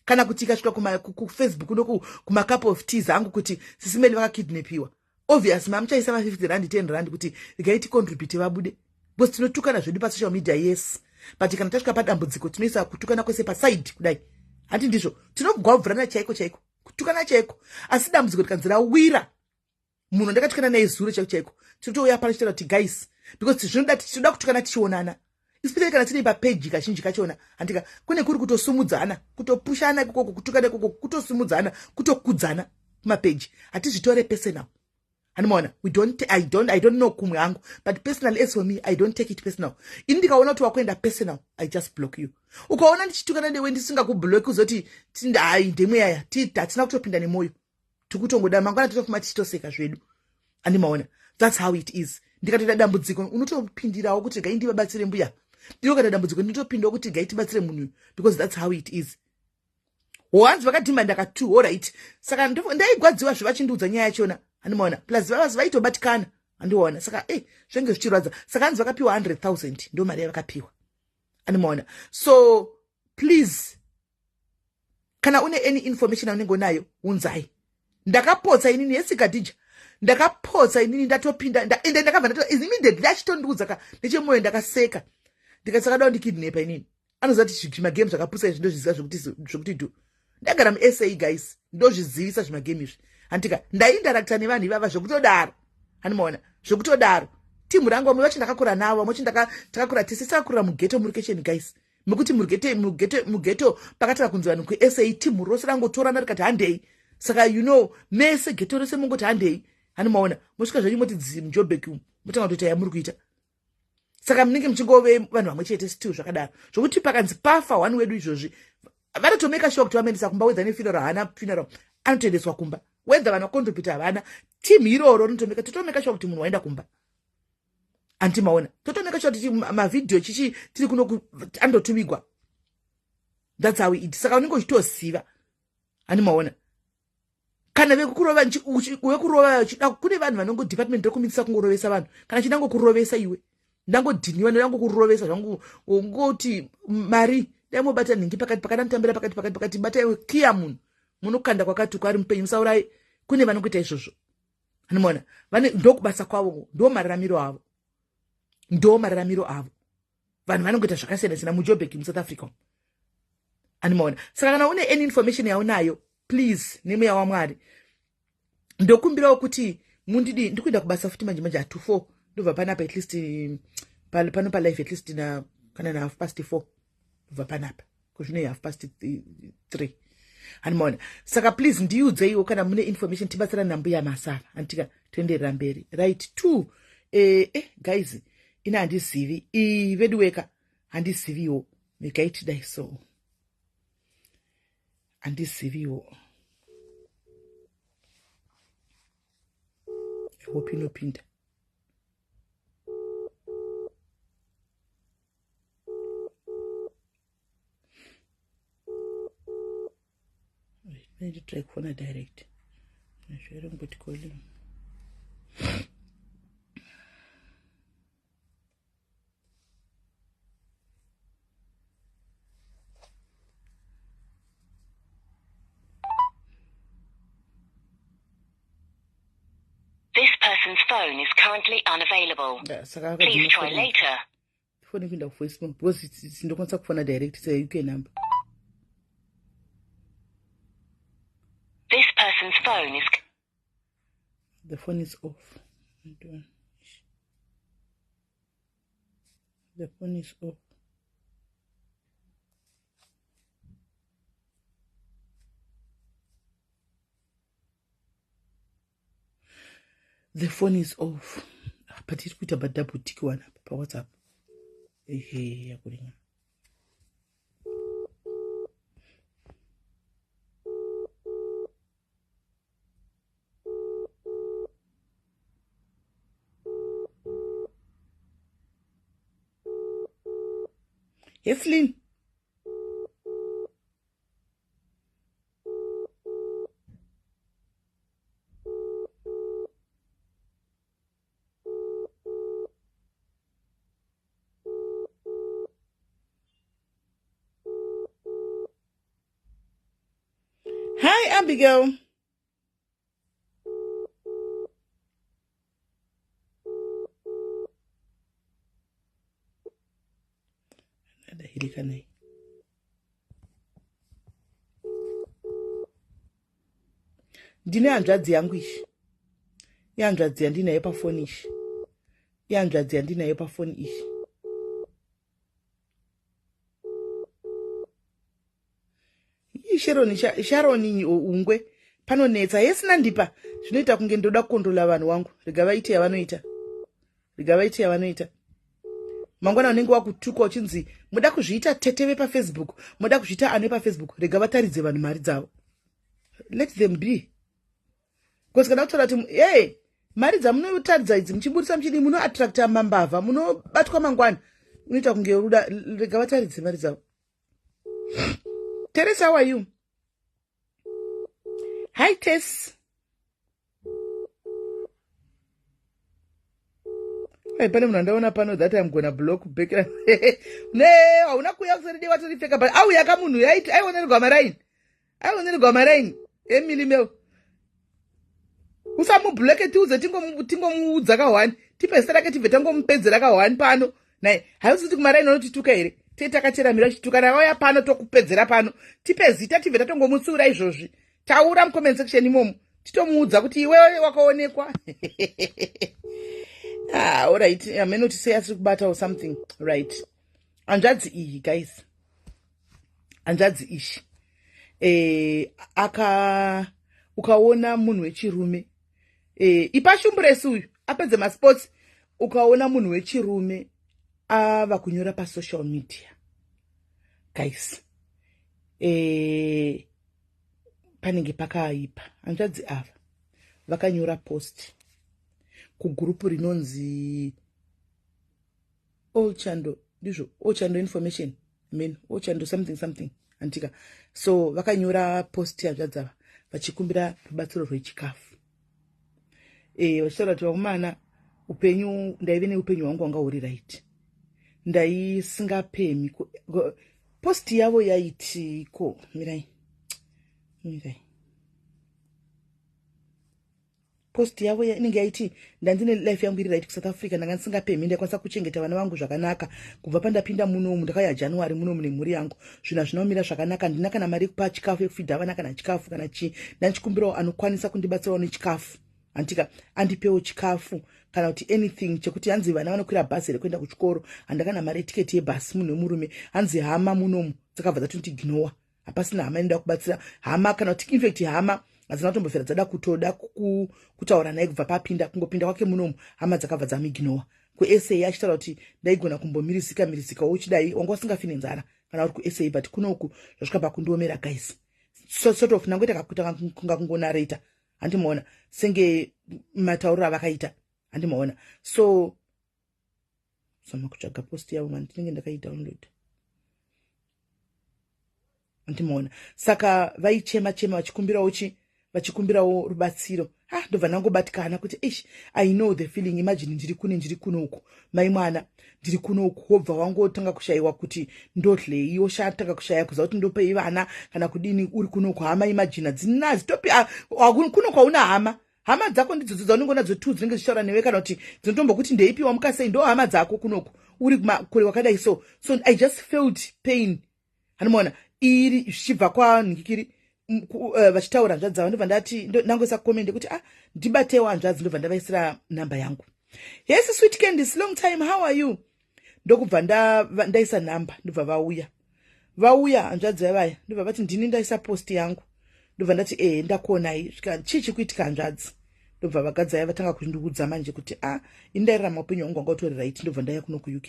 Speaker 1: Kana kuti ikasvika ku Facebook ndoku kuma cup of tea zangu kuti Sisimeli vakakidnapiwa. Obviously mamuchaisa ma 50 rand 10 rand kuti igaiti contribute vabude. Because tinotukana zvedu pa social media, yes. But kana tasvika padambudziko tinoisa kutukana kwese pa side kudai. Hati ndizvo tinogwavhurana chaiko. Kutukana chaiko. Asi dambudziko rikanzira wira. Munhu ndakatukana naye zuro chaiko. Tinotouya pano chitara kuti guys, because tinoda kutukana tichionana. Especially kana tiri pa page kazhinji kachona. Andika kune kuri kutosumudzana, kutopushana ikoko, kutukana ikoko, kutosumudzana, kutokudzana kuma page. Hatizvitore personal. Hanimona, I don't know kumwe yangu, but personally as for me, I don't take it personal. Indikaona kuti wakwenda personal, I just block you. Ukaona ndichitukana newe ndisingakublock uzoti ai ndemwe yaya, tatina kutopinda nemoyo. Tukutongoda mangwana totofuma tichitoseka zvedu. Handimaona, that's how it is. Ndikatoda dambudziko unotopindirawo kuti gai ndivabatsire mbuya. Ndikatoda dambudziko ndinotopindawo kuti gai tibatsire munhu, because that's how it is. Once vakadimanda ka 2, all right. Saka ndaigwadziwa zvavachindiudza nyaya yachona. Handimaona, plus vavazi vaitobatikana. Handiona, saka zvenge zvichirwadza. Saka hanzi vakapiwa 100,000 ndo mari yavakapiwa. Handimaona. So please, kana une any information unenge unayo unzai. Ndakapotsa inini yesikadija. Ndakapotsa inini ndatopinda ndakabva ndato immediately ndachitondiudza ka nechemoyo ndakaseka. Ndikasaka dawo ndikidnapa inini. Anozati zvimagame zvakapusa izvi ndozviziva zvokuti do. Ndagara mu-SA guys, ndozvizivisa zvimagame izvi. Antika ndaindarakta nevanhu ivava zvokutodaro. Handimaona, zvokutodaro. Timu rangu vamwe vacho ndakakura navo, vamwe vacho takakura tese takakura mugeto murikesheni guys. Mekuti mugeto pakataka kunzi vanhu ku-SA timu rose rangotorana rikati handei. Saka you know, mese geto rose mungoti handei. Handimaona, mosvika zvenyu moti dzimu Joburg mutanga kutoita yamuri kuita. Saka munenge muchingove vanhu vamwe chete still zvakadaro. Zvokuti pakanzi pafa one wedu izvozvi. Vanotomeka sure kuti vamendesa kumba wedza nefuneral hana funeral. Anotoendeswa kumba. whether vanakontribhuta havana timu iroro rinotomeka totomeka sure kuti munhu waenda kumba antimaona totomeka sure kuti mavidhio chichi tiri kuno andotuvigwa. That's how it. Saka unenge uchitoziva animaona kana vekukurova wekurova chida kune vanhu vanongo department rekumitsisa kungorovesa vanhu kana chidango kurovesa iwe ndangodhiniwa ndango kurovesa zvangu ngoti mari ndamobata nhingi pakati pakanatambira pakati bata iwe kia munhu munokanda kwakati kwari mupenyu musaurai. Kune vanokuita izvozvo animaona vane ndokubasa kwavo ndo mararamiro avo vanhu vanongoita zvakasiyana muJoburg muSouth Africa animaona. Saka kana une any information yaunayo please nemweya waMwari ndokumbirawo kuti mundidi ndikuenda kubasa futi manje 2:04 ndobva panapa at least pano pa live at least na kana na 4:30 ndobva panapa kuzvino 3:30 animaona. Saka please ndiudzeiwo kana mune information tibatsira nambuya Masava antika toenderera mberi right to guys ina handizivi veduweka handiziviwo mekaitidai so handiziviwo. I hope inopinda. I need to try phone direct. I'm sure I'm going to call him.
Speaker 2: This person's phone is currently unavailable. Please try later.
Speaker 1: Phone in the voicemail because it's no contact phone direct. It's a UK number.
Speaker 2: This person's phone is.
Speaker 1: The phone is off. The phone is off. The phone is off. But it's put about double tick one up. WhatsApp. Hey, Evelyn. Hi, Abigail. Ndine hanzvadzi yangu ishi. Yanzvadzi yandinayo pafoni ishi. Yanzvadzi yandinayo pafoni ishi. Sharoni ungwe panonetsa yesina ndipa zvinoita kunge ndoda kukontrola vanhu wangu rega vaite yavanoita mangwana unenge wakutuka uchinzi muda kuzviita teteve paFacebook muda kuzviita ane paFacebook rega vataridze vanhu mari dzavo. Let them be. Because kana kutora kuti mari dzamunotaridza idzi muchiburisa muchini muno attracta mambavha munobatwa mangwana unoita kunge ruda rega vataridze mari dzavo. Teresa, how are you? Hi, Tess. Hey, pane munhu ndaona pano that I'm gonna block back. Ne, hauna kuya kuseri watu rifeka but au yaka munhu yaiti aionerwa maraini. Emily Mel. Usamu block tuze tingo muudza ka 1. Tipe sera ke tive tango mupedzera ka 1 pano. Nai, hausiti kumaraini unotituka here. Takacheramira chitukana waya pano tokupedzera pano tipe zita tive tatongomutsura izvozvi taura mucomment section imomo titomuudza kuti iwewe wakaonekwa. Alright, I may not say as kubata or something right. Anjadzi iyi guys, anjadzi ishi ukaona munhu wechirume ipashumburesi uyu apedze masports ukaona munhu wechirume ava kunyora pa social media guys panenge pakaipa anjadzi ava vakanyora post kugurupu rinonzi Olchando, ndizvo Olchando information, Olchando something antika. So vakanyora post yazvadzava vachikumbira rubatsiro rwechikafu. Vachitaura kuti vakomana, upenyu ndaive neupenyu hwangu hwanga huri right, ndaisingapemi. Post yavo yaiti ko mirai post yavo inenge yaiti ndandine life yangu iri right kuSouth Africa, ndanga ndisingapemi, ndakwanisa kuchengeta vana vangu zvakanaka kubva pandapinda munomu, ndakauya January munomu nemhuri yangu, zvinhu zvinomira zvakanaka, ndina kana mari yekupa chikafu yekufidha vana kana chikafu kana chii, ndandichikumbirawo anokwanisa kundibatsirawo nechikafu antika andipewo chikafu kana kuti anything chekuti hanzi vana vanokwira bhazi rekuenda kuchikoro, handakana mari yetiketi yebhasi munhu wemurume, hanzi hama munomu dzakabva dzatondiginowa, hapasina hama inoda kubatsira hama, kana kuti infact hama hadzina kutombofera dzada kutoda kutaura naye kubva papinda kungopinda kwake munomu, hama dzakabva dzamiginowa. kuSA achitaura kuti ndaigona kumbomirizika uchidai wanga usingafi nenzara kana uri kuSA, but kunoku zvasvika pakundiomera guys, sort of nangoita kakuta kunga kungonareta, handimaona senge matauriro avakaita, handimaona. So sama kutsvaga post yavo mani ndinenge ndakaidownload, handimaona. Saka vaichema vachikumbirawo rubatsiro. Ndobva ndangobatikana kuti I know the feeling. Imagine ndiri kunoku mai mwana, ndiri kunoku wobva wangotanga kushayiwa kuti ndodlei, woshatanga kushaya kuza kuti ndopei vana kana kudini, uri kunoku hama. Imagine dzinazi topi kunoku hauna hama dzako ndidzo dzaunenge nadzo tu dzinenge zichitaura newe, kana kuti dzinotombokuti ndeipiwa mukasei, ndo hama dzako kunoku uri kure wakadai. So I just felt pain, handimaona, iri zvichibva kwanhikiri vachitaura hanzvadzi dzavo. Ndobva ndati nangoisa komende kuti ndibatewo hanzvadzi, ndobva ndavaisira namba yangu. Yes sweet Candice, long time, how are you? Ndokubva ndaisa namba, ndobva vauya hanzvadzi vavaya, ndobva vati ndini ndaisa post yangu, ndobva ndati ndakuonai, chii chikuitika hanzvadzi? Ndobva vakadzi aya vatanga kundiudza manje kuti indairarama upenyu hwangu hwanga utori right. Ndobva ndaya kuno kuUK,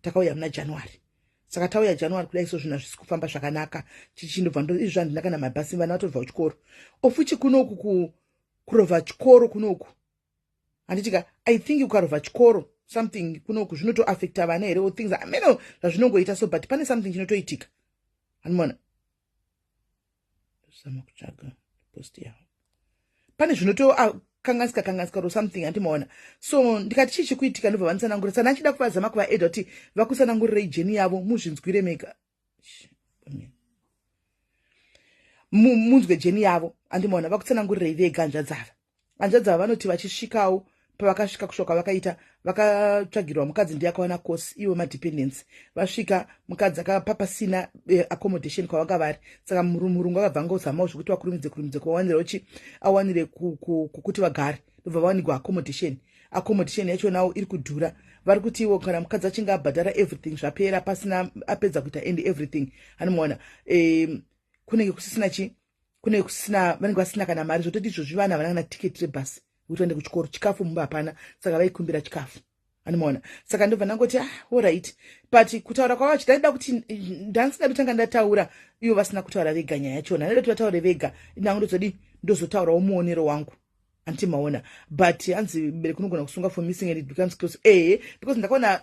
Speaker 1: takauya muna January. Saka tauya January kudai so zvinhu hazvisi kufamba zvakanaka, chichindobva izvo handina kana mabhasi, vana vatobva kuchikoro. Ofuchi kunoku kurova chikoro kunoku, handitika I think ukarova chikoro something kunoku zvinotoaffecta vana here, things ameno zvazvinongoita so, but pane something chinotoitika, handimaona. Sama kutsvaga post yavo, pane zvinotokanganisika or something, handimaona. So ndikati chii chikuitika, ndobva vandisanangurira. Saka ndachida kuvazama kuvaedha kuti vakusanangurirei jeni yavo, muzvinzwire mega, munzwe jeni yavo, handimaona, vakusanangurirei vega. Hanzvadzava vanoti vachisvikawo, pavakasvika kushoka vakaita, vakatsvagirwa mukadzi ndiye akawana kosi, iwo madependence. Vasvika mukadzi akapapasina accommodation kwavanga vari, saka murungu akabva angozamawo zvokuti vakurumidze kuvawanira awanire kukuti vagare, ndobva vawanirwa accommodation yacho nawo iri kudhura. Vari kuti iwo kana mukadzi achinge abhadhara everything zvapera, pasina apedza kuita end everything, handimaona, kunenge kusina vanenge vasina kana mari zvototi izvozvi vana vanana tiketi rebhasi kuti vaende kuchikoro, chikafu mumba hapana, saka vaikumbira chikafu, handimaona. Saka ndobva ndangoti alright, but kutaura kwavo chitaida kuti ndandisingadi kutanga ndataura ivo vasina kutaura vega nyaya yachona, ndaida kuti vataure vega, nangu ndozotaurawo muonero wangu, handimaona. But hanzi bereki unogona kusunga for missing and it becomes close, because ndakaona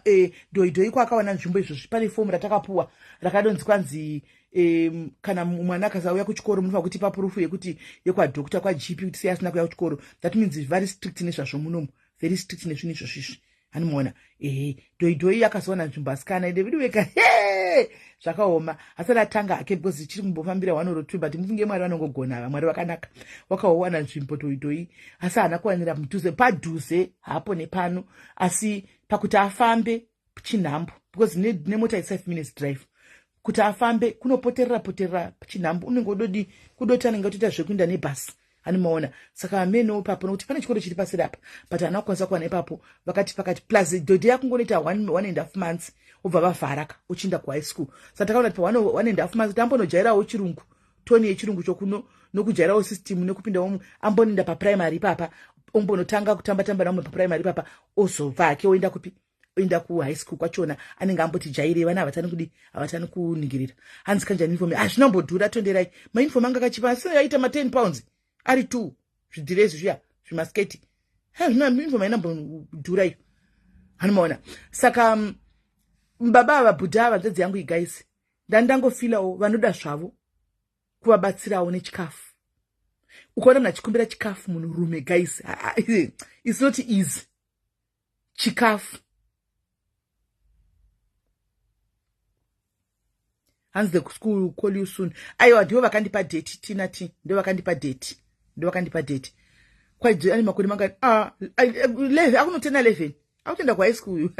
Speaker 1: dhoidhoi kwakawana nzvimbo izvozvi, pane fomu ratakapuwa rakadonzi kwanzi kana mwana akasauya kuchikoro munofanira kutipa proof yekuti yekwadhokta kwaGP kuti sei asina kuya kuchikoro. That means very strict nezvazvo munomu, very strict nezvinhu izvozvizvi, handimaona. Dhoidhoi akazowana nzvimbo asikana David weka zvakaoma, asati atanga hake because chiri kumbofambira 102, but mufunge Mwari vanongogona, Mwari vakanaka, wakawana nzvimbo dhoidhoi, asi haana kuwanira padhuze hapo nepano, asi pakuti afambe chinhambo, because nemota 5 minutes drive, kuti afambe kunopoterera chinhambo, unenge kudoti anenge atoita zvekuenda nebhasi, handimaona. Saka ameno ipapo nokuti pane chikoro chiri paseri apa, but haana kukwanisa kuwana ipapo, vakati pakati plus dhodhi yakungonoita 1.5 months obva vavharaka uchienda kuhigh school. Saka takaona kuti pa 1.5 months tambonojairawo chirungu, toni yechirungu chokuno, nokujairawo system, nekupindawo amboninda paprimary ipapa, ombonotanga kutamba namwe paprimary ipapa, ozobva hake oenda kupi, oenda kuhigh school kwachona, anenge amboti jaire, vana havatani kuningirira. Hanzi kanjani uniform hazvinambodhura, tonderai, mauniform anga kachipa asi yaita ma 10 pounds ari 2 zvidhirezi zviya zvimasketi uniform ainambodhura iyo anomaona. Saka baba vabhudha vanzadzi yangu igaisi ndandangofilawo vanoda zvavo kuvabatsirawo nechikafu. Ukaona munhu achikumbira chikafu munhurume guys, it's not easy. Chikafu hands the school will call you soon. Aiwa ndivo vakandipa date tina ti ndivo vakandipa date kwaidzi ani makore mangani akunotena 11 akutenda kwa high school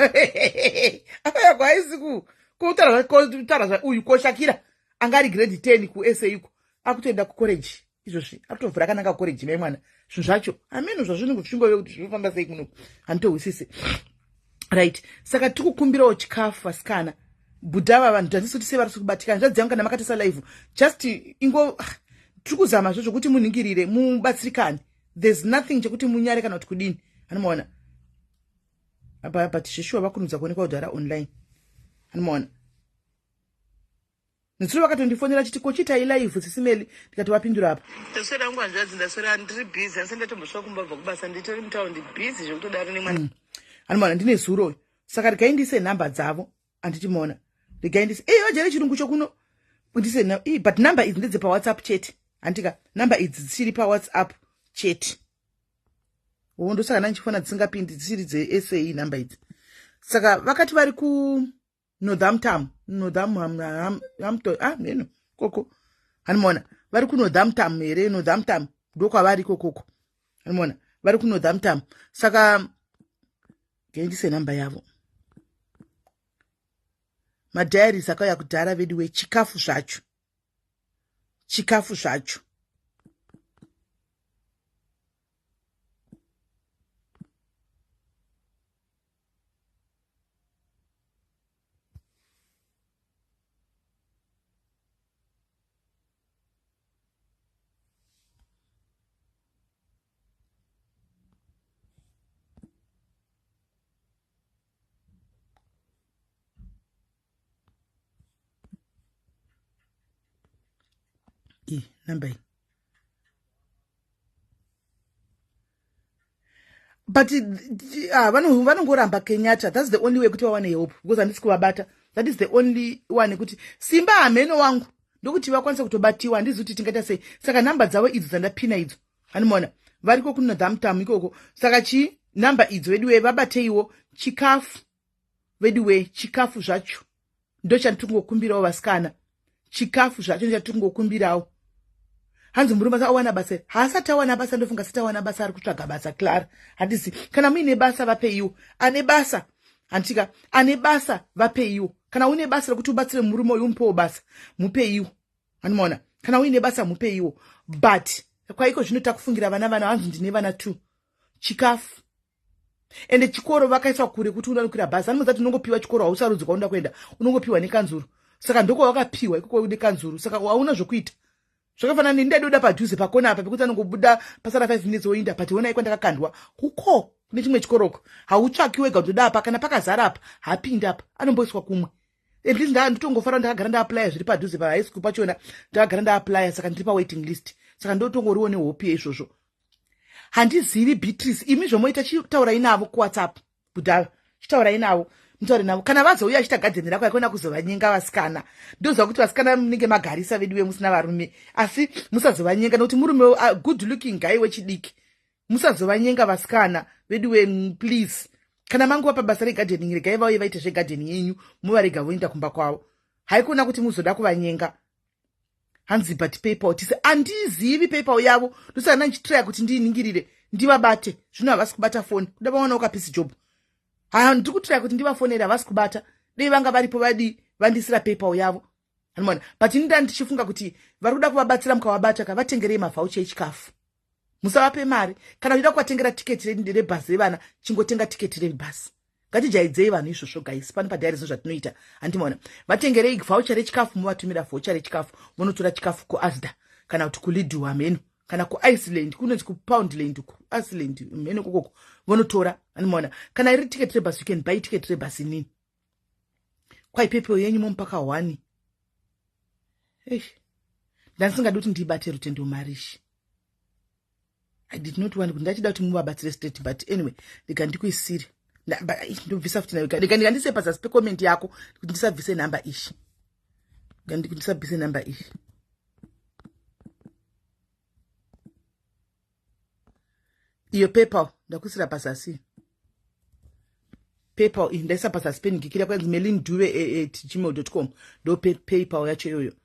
Speaker 1: akaya kwa high school kutara uyu koshakira angari grade 10 ku SA iko akutenda ku college izvozvi akutovhura kanaka ku college mai mwana zvinhu zvacho ameno zvazvinenge zvichingove kuti zvinofamba sei kuno handitohwisisi right. Saka tikukumbirawo chikafu vasikana budhava vanhu handisoti sevari kubatikana zvanzi yangu kana makatasa live just ingo tikuzama zvo zvokuti munhingirire mubatsirikane. There's nothing chekuti munyare kana kuti kudini anomaona but zveshuwa vakunudza kuonekwa kudhara online anomaona. Netsuro vakatondifonera chiti kochitai live sisimeli ndikati wapindura apa ndaswera yangu hanzvadzi ndaswera ndiri busy asi ndatombosvika kumbabva kubasa nditori mutaundi busy zvekutodaro nemwana anomaona ndine zuro. Saka rikaindise nhamba dzavo handiti maona rikaindise wajare chirungu chokuno ndise but number idzi ndedze pawhatsapp chat handika number idzi dzisiri pawhatsapp chat ndosaka nandichifona dzisingapindi dzisiri dze-SA number idzi. Saka vakati vari ku Northampton neno koko anomaona vari ku Northampton here Northampton ndokwavari kokoko anomaona vari ku Northampton. Saka ngendise namba yavo madhairies akauya kudhara vedu we chikafu zvacho number. But vanongoramba Kenyatta. That's the only way kuti vawane help because handisi kuvabata. That is the only one kuti simba hameno wangu ndokuti vakwanisa kutobatiwa handisi kuti tingaita sei. Saka namba dzavo idzi dzandapina idzo anomaona variko kuno Northampton ikoko. Saka namba idzo veduwe vabateiwo chikafu veduwe chikafu zvacho ndo chandikungokumbirawo vasikana chikafu zvacho ndo chandikungokumbirawo. Hanzi murume awana basa haasati awana basa ndofunga asati awana basa ari kutsvaga basa Clara handisi kana muine basa vapeiwo ane basa handika ane basa vapeiwo kana une basa rokuti ubatsire murume uyu umupewo basa mupeiwo anomaona kana uine basa mupeiwo but kwaiko zvino takufungira vana hanzi ndine vana 2 chikafu ende chikoro vakaiswa kure kuti unanikira basa anomuza unongopiwa chikoro hausarudzi kwaunda kuenda unongopiwa nekanzuru. Saka ndoko wakapiwa ikoko nekanzuru saka hauna zvokuita zvakafanana nendadoda padhuze pakona apa pekuti anongobuda pasara 5 minutes woinda but ona kwandakakandwa huko kune chimwe chikoroko hautsvaki wega kutoda apa kana pakazara apa hapinda apa anomboiswa kumwe. At least nditongofara ndakagara ndaapply zviri padhuze pa high school pachona ndakagara ndaapply saka ndiri pa waiting list saka ndotongoriwo nehope izvozvo. Handizivi Beatrice imi zvomoita chitaurai navo ku WhatsApp budhava chitaurai navo mutaure navo kana vazouya achitagadzenera kwaikona kuzovanyenga vasikana ndoziva kuti vasikana munenge magarisa vedu vemusina varume asi musazovanyenga nokuti murume good looking guy wechidiki musazovanyenga vasikana vedu wenu please. Kana manguva pabasa regardening regai vauye vaite zvegardening yenyu muvarega voenda kumba kwavo haikona kuti muzoda kuvanyenga. Hanzi but PayPal tise andizivi PayPal yavo ndosaka nandichitraya kuti ndiiningirire ndivabate zvino havasi kubata foni kuda vaona ukapisi job ndiri kutraya kuti ndivafonera havasi kubata dei vanga varipo vadi vandisira PayPal yavo anomaona but inda ndichifunga kuti vari kuda kuvabatsira mukavabata kavatengerei mavhaucha echikafu musavape mari kana uchida kuvatengera tiketi rebhasi revana chingotenga tiketi rebhasi ngatijaidzei vanhu izvozvo guys pane padhairizvo zvatinoita handimaona vatengerei vhaucha rechikafu muvatumira vhaucha rechikafu vonotora chikafu kuAsda kana kuti kuLidl hameno kana kuIceland kunonzi kuPoundland kuIceland mheno kokoko vonotora handimaona kana iri tiketi rebhasi you can buy tiketi rebhasi nini kwai PayPal yenyu mumupaka 1 ndandisingadi kuti ndibate rutendo marishi I did not want kuti ndachida kuti muvabatsire state, but anyway ndikandikuisiri ndobvisa futi nayo ndikandise pazasi pecomment yako kuti ndisabvise namba ishi, ndisabvise namba ishi. Iyo PayPal ndakusira pazasi, PayPal iyi ndaisa pazasi peningikira kwanzi melinduve@gmail.com ndo PayPal yacho iyoyo.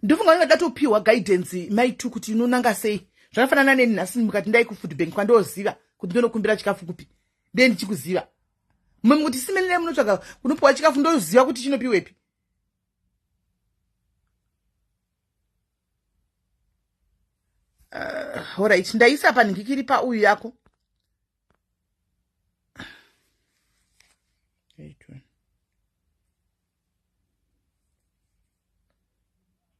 Speaker 1: Ndofunga ndingatopiwa guidance maitu kuti inonanga sei. Zvakafanana neni nhasi mukati ndai kufood bank kwandoziva kuti ndonokumbira chikafu kupi. Then ndichikuziva. Mwe kuti simenene munotsvaga kunopiwa chikafu ndoziva kuti chinopiwepi. Alright, ndaisa paningikiri pa uyu yako.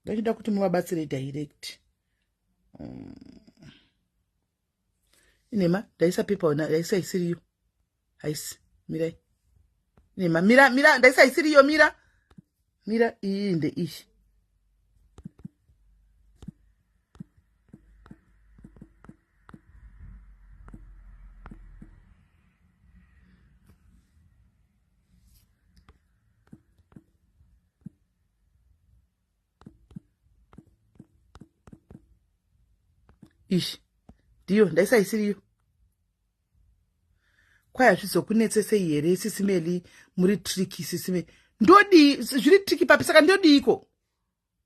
Speaker 1: Ndachida kuti muvabatsire direct. Inema ndaisa PayPal na ndaisa isiriyo. Haisi mirai. Inema mira ndaisa isiriyo mira iyi inde ishi. Ishi ndiyo ndaisa isiriyo. Kwai hazvizokunetsese here sisimeli muri tricky sisimeli. Ndodi zviri tricky papi saka ndodiko.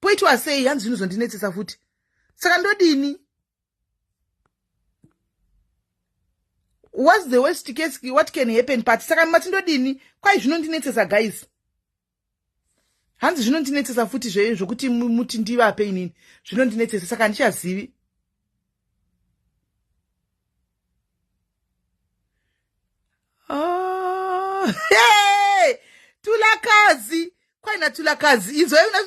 Speaker 1: Poitwa sei hanzi zvinozondinetsesa futi. Saka ndodini? What's the worst case, what can happen but saka mati ndodini? Kwai zvinondinetsesa guys. Hanzi zvinondinetsesa futi zvokuti muti ndivape inini. Zvinondinetsesa saka ndichazivi. Hey! Tulakazi! Kwaina tulakazi. Izo yuna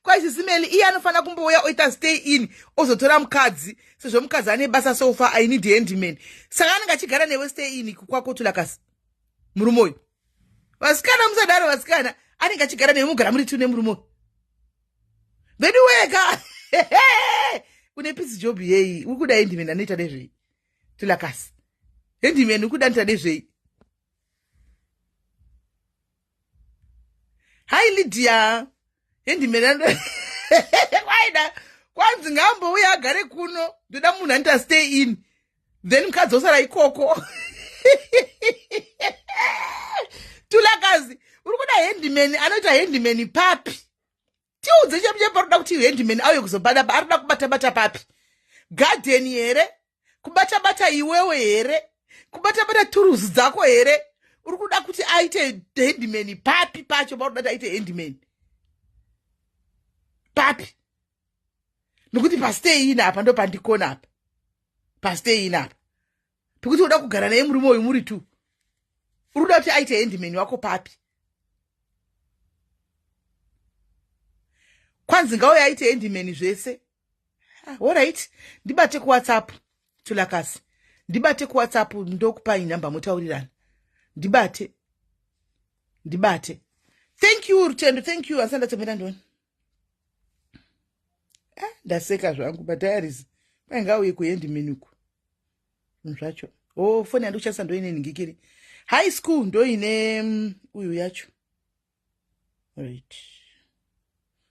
Speaker 1: kwa chisimeli iya anofana kumbouya oita stay in. Ozotora mukadzi. Sezvo mukadzi ane basa sofa I need handyman. Saka anenge achigara newe stay in kwako tulakazi. Murumoyo. Vasikana musadaro vasikana. Anenge achigara newe mugara muri tune murumoyo. Vedu wega. Une peace job yei. Ukuda handyman anoita nezvei. Tulakazi. Handyman ukuda anoita nezvei. Hi Lydia. Handyman kwaida kwanzi ngambo uya agare kuno ndoda munhu anoita stay in then mukadzi osara ikoko. Tulakazi uri kuda handyman anoita handyman papi. Tiudze chemje paroda kuti handyman auye kuzobada arida kubata papi. Garden here kubata iwewe here kubata tools dzako here uri kuda kuti aite handyman papi pacho paroda aite handyman papi. Nokuti pastay in apa ndo pandikona apa. Pastay in apa. Pekuti uda kugara naye murume uyu muri tu. Uruda kuti aite handyman wako papi. Kwanzi ngauya aite handyman zvese. Alright. Ndibate ku WhatsApp Tulakazi. Ndibate ku WhatsApp ndokupa inamba mutaurirana. Ndibate. Thank you Rutendo, thank you asanda temera ndoni. Ndaseka zvangu but diaries. Kwanga uye kuhandyman uku. Zvacho. Oh, phone yangu chasa ndo ine ningikiri. High school ndo ine uyu yacho. Right.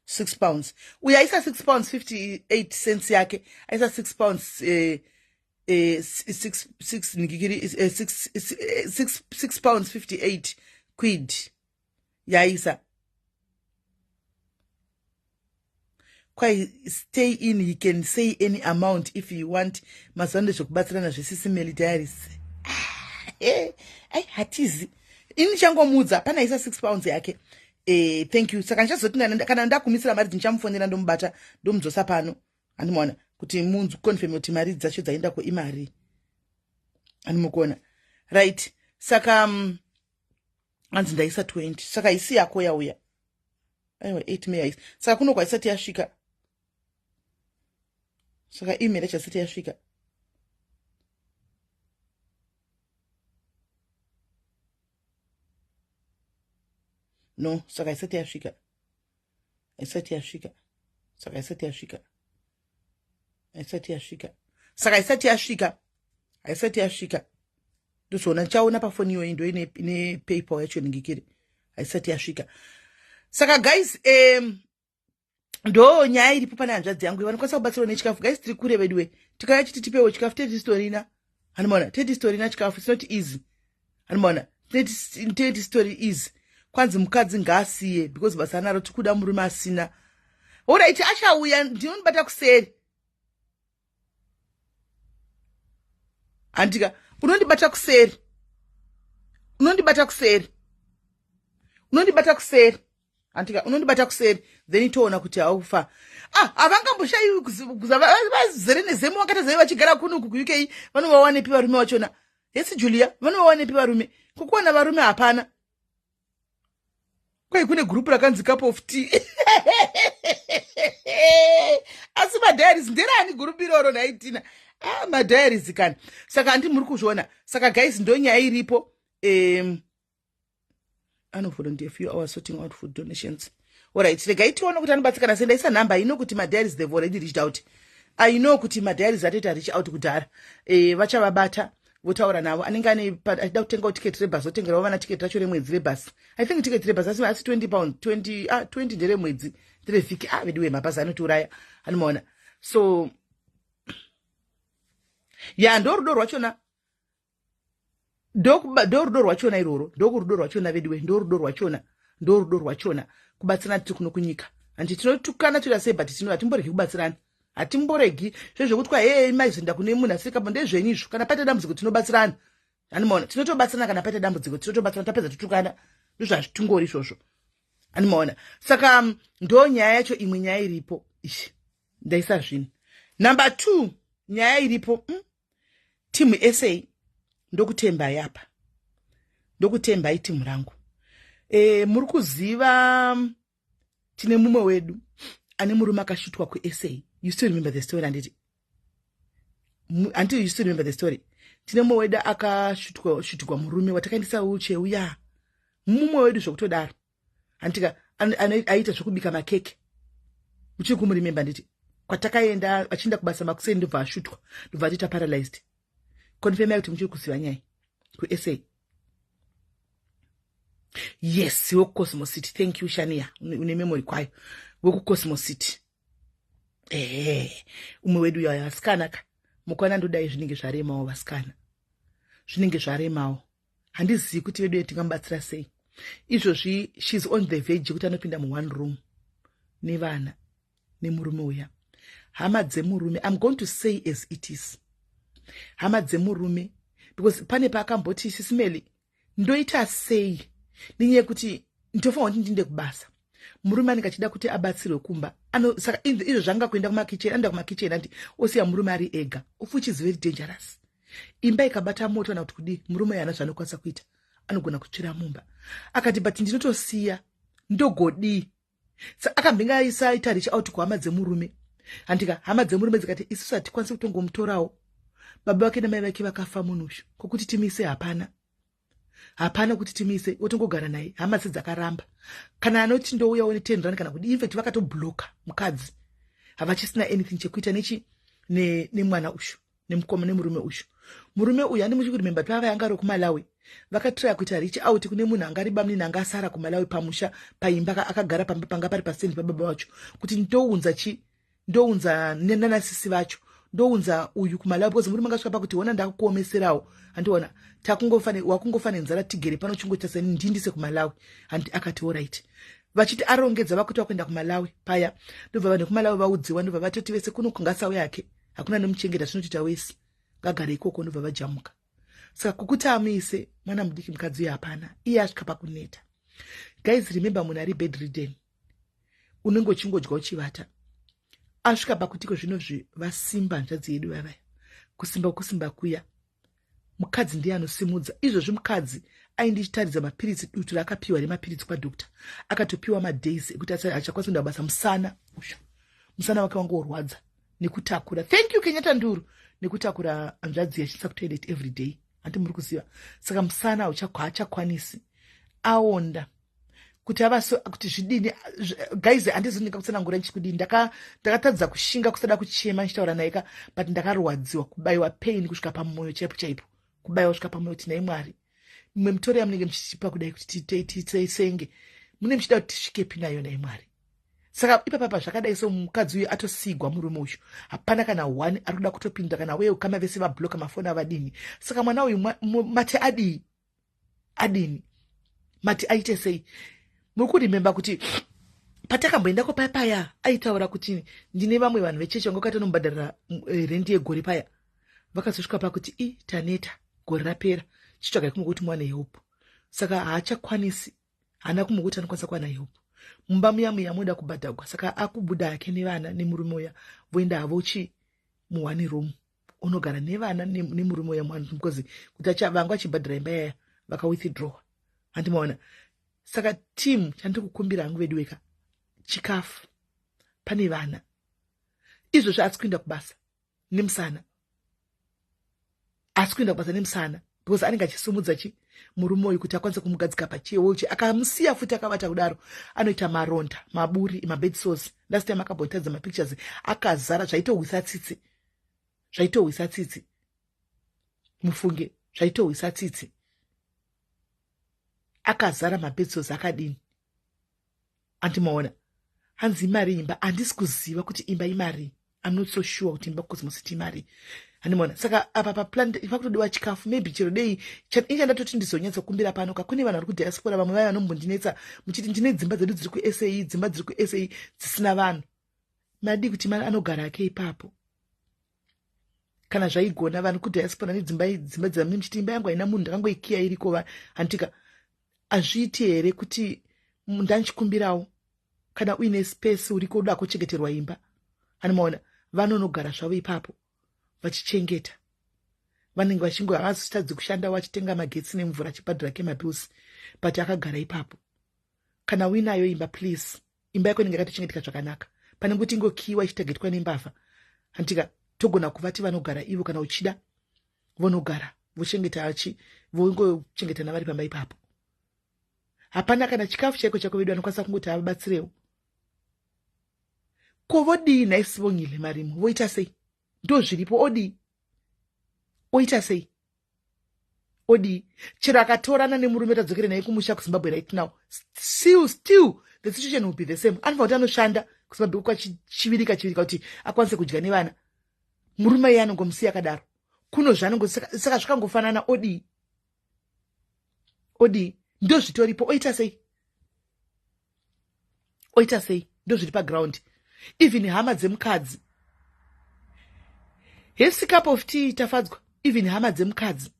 Speaker 1: 6 pounds. Uya aisa 6 pounds 58 cents yake. Aisa 6 pounds 6 ningikiri 6 pounds 58 quid. Yaisa. Kwai stay in, he can say any amount if you want. Masande zvokubatsirana zvesisimeli diaries. Ai hatizi. Ini changomudza pana isa 6 pounds yake. Thank you. Saka ndichazoti kana ndakumisira mari ndichamufonera ndomubata ndomudzosa pano. Andimona kuti munzu confirm kuti mari dzacho dzaenda ku imari. Andimukona. Right. Saka anzi ndaisa 20. Saka isi yako yauya. Aiwa 8 meya. Saka kuno kwa isati yasvika. Saka email chasati yasvika. No, saka isati yasvika. saka isati yasvika ndozoona ndichaona pafoni iyoyi ndo ine PayPal yacho ningikiri haisati yasvika. Saka guys ndo nyaya iripo pane hanzvadzi yangu vanokwanisa kubatsirwa nechikafu. Guys tiri kure veduwe tikauya chiti tipewo chikafu teti storina hanimona teti storina chikafu it's not easy hanimona teti story easy kwanzi mukadzi ngaasiye because basa naro tikuda murume asina. Alright achauya ndinonibata kuseri andika unondibata kuseri then itoona kuti haufa. Havangamboshayiwi vazere nezemu vakatazai vachigara kuno kuUK vanovawanepi varume vachona. Yes Julia vanovawanepi varume kukuwana varume hapana. Kwai kune group rakanzi cup of tea asi madiaries nderani group iroro naitina madiaries kani. Saka andi muri kuzviona. Saka guys ndo nyaya iripo volunteer a few hours sorting out food donations. Alright, regai tione kuti anobatsikana sei. Ndaisa number I know kuti madiaries they've already reached out. I know kuti madiaries ateta reach out kudhara vachavabata votaura navo. Anenge achida kutenga ticket rebus otengerawo vana ticket racho remwedzi rebus. I think ticket rebus asi 20 pound 20 nderemwedzi nderevhiki veduwe mabhazi anotiuraya anomaona. So ndo rudo rwachona ndorudo rwachona iroro ndorudo rwachona veduwe ndorudo rwachona kubatsirana tiri kuno kunyika. Handi tinotukana tira sei but hatimboregi kubatsirana. Hatimboregi zvezvokuti kwa maizoenda kune munhu asiri kapo ndezvenyizvo. Kana paita dambudziko tinobatsirana handimaona. Tinotobatsirana kana paita dambudziko tinotobatsirana tapedza totukana ndizvo hazvitungori izvozvo handimaona. Saka ndo nyaya yacho imwe nyaya iripo ishi ndaisa zvino. Number 2 nyaya iripo timu SA ndokutembai apa ndokutembai timu rangu. Muri kuziva tine mumwe wedu ane murume akashutwa kuSA. You still remember the story anditi? Until you still remember the story. Tine mumwe wedu akashutirwa murume watakaendesa ucheuya. Mumwe wedu zvokutodaro. Antika aita zvokubika makeke. Uchiri kumuremember nditi? Kwatakaenda achinda kubasa makuseni ndobva ashutwa ndobva atita paralyzed. Confirm kuti muchiri kuziva nyaya kuSA. Yes, weku Cosmo City. Thank you Shania. Une memory kwayo. Weku Cosmo City. Umwe wedu ya vasikana ka. Mukwana ndodai zvinenge zvaremawo vasikana. Zvinenge zvaremawo. Handizivi kuti vedu yetingamubatsira sei. Izvozvi she's on the verge kuti anopinda mu one room nevana nemurume uya. Hama dzemurume, I'm going to say as it is. Hama dzemurume because pane paakamboti sisimeli ndoita sei ninye kuti ndofanwa kuti ndinde kubasa. Murume anenge achida kuti abatsirwe kumba. Saka izvo zvanga kuenda kumakitchen, anda kumakitchen anti osiya murume ari ega. Which is very dangerous. Imba ikabata moto na kuti kudi murume yana zvanokwanisa kuita. Anogona kutsvira mumba. Akati but ndinotosiya ndogodi. Saka akambinga isa reach out kuhama dzemurume. Andika hama dzemurume dzikati isusu hatikwanisi kutongomutorawo. Baba wake namai vake vakafa munushu. Kokuti timise hapana kuti timise otongogara naye. Hama dzakaramba. Kana anoti ndouya one 10 rand kana kuti in fact vakatobloka mukadzi. Havachisina anything chekuita nemwana ushu. Nemukoma nemurume ushu. Murume uyu ane muchi kuremember pava yanga ro kuMalawi. Vakatry kuita reach out kune munhu angariba munhu angasara kuMalawi pamusha paimba akagara panga pari paseni pababa wacho. Kuti ndounza nenanasisi vacho. Ndounza uyu kuMalawi because murume angasvika pakuti ona ndakuomeserawo. Andiona wakungofane nzara tigere pano chingota seni ndindise kuMalawi. Andi akati alright. Vachiti arongedza vakuti kuenda kuMalawi paya. Ndobva vanhu kuMalawi vaudziwa ndobva vatoti vese kuno kungasauya yake. Hakuna nomuchengeta zvinotita wese. Gagare ikoko ndobva vajamuka. Saka kukuti amise mwana mudiki mukadzi uyu hapana. Iye asvika pakuneta. Guys remember munhu ari bedridden. Unenge uchingodya uchivata. Asvika pakutiko zvinozvi vasimba nzvadzi yedu vavaya. Kusimba kuya. Mukadzi ndiye anosimudza. Izvozvi mukadzi aindichitaridza mapiritsi dutu rakapiwa remapiritsi kwadokta. Akatopiwa madays ekuti achakwanisa kuenda basa musana. Musana wake wangu urwadza nekutakura. Thank you Kenyatta Nduru. Nekutakura anzvadzi yachisa kutoilet every day. Andi muri kuziva. Saka musana hachakwanisi. Aonda. kuti avaso kuti zvidini guys handizini ndikakutsanangura ndichikudini ndakatadza kushinga kusada kuchema ndichitaura naye ka but ndakarwadziwa kubayiwa pain kusvika pamwoyo chaipo chaipo kubayiwa kusvika pamwoyo kuti nai Mwari mimwe mitoro yamunenge muchichipa kudai kuti tisenge mune muchida kuti tisvikepi nayo nai Mwari. Saka ipapapa zvakadai so mukadzi uyu atosigwa murume uyu hapana kana one ari kuda kutopinda kana wewe ukama vese vabloka mafoni avadini. Saka mwana uyu mati adini mati aite sei. Muri kurimemba kuti patakamboendako paya aitaura kuti ndine vamwe vanhu vechechi vanga katonomubhadharira rendi yegore paya vakazosvika pakuti taneta gore rapera chitsvagai kumbokuti mwana help. Saka haachakwanisi haana kumbokuti anokwanisa kuwana help. Mumba muya muda kubhadhagwa. Saka akubuda yake nevana nemurume uya voenda havo muwani room unogara nevana nemurume uya mwana because kuti vanga vachibhadhara imba yaya vakawithdraw. Handimaona. Saka team chandiri kukumbira hangu vedu weka chikafu pane vana izvozvo asi kuenda kubasa nemusana because anenge achisumudza murume uyu kuti akwanise kumugadzika pachiyewochi akamusiya futi akavata kudaro anoita maronda maburi mabed sores. Last time akambotadza mapictures akazara zvaitowisa tsitsi mufunge zvaitowisa tsitsi akazara mabed sores akadini. Andimaona hanzi imari imba handisi kuziva kuti imba imari. I'm not so sure kuti imba kuzimusiti imari. Handimaona. Saka apa paplan pakutodiwa chikafu maybe chero dei ichandatoti ndizonyatsa kukumbira pano kakune vanhu vari kudiaspora vamwe vaya vanombondinetsa muchiti ndine dzimba dzedu dziri kuSA dzimba dziri kuSA dzisina vanhu. Madi kuti mari anogara ake ipapo kana zvaigona vanhu kudiaspora nedzimba dzamune muchiti imba yangu haina munhu ndakangoikiya iriko handika azviiti here kuti ndanchikumbirawo kana uine space uri kuda kuchengeterwa imba. Handimaona vanonogara zvavo ipapo vachichengeta vanenge vachingo havazotadzi kushanda vachitenga magetsi nemvura achibhadhira kemabills but akagara ipapo. Kana uinayo imba please imba yako inenge yakatochengeteka zvakanaka pane kuti ingokiyiwa ichitagetwa nembavha. Handika togona kuvati vanogara ivo kana uchida vonogara vochengeta vongochengeta navari pamba ipapo. Hapana kana chikafu chaiko vedu vanokwanisa kungoti avabatsirewo. Ko vodii naisi vonyile marimo voita sei? Ndo zviripo odii oita sei? Odii chero akatorana nemurume tadzokere naye kumusha kuZimbabwe right now still the situation will be the same. Anofanira kuti anoshanda kuZimbabwe kwachivirika kuti akwanise kudya nevana. Murume iye anongomusiya akadaro kuno zvanongosaka zvakangofanana. Odii ndo zvitoripo oita sei ndo zviri paground. Even hama dzemukadzi hesi cup of tea tafadzwa. Even hama dzemukadzi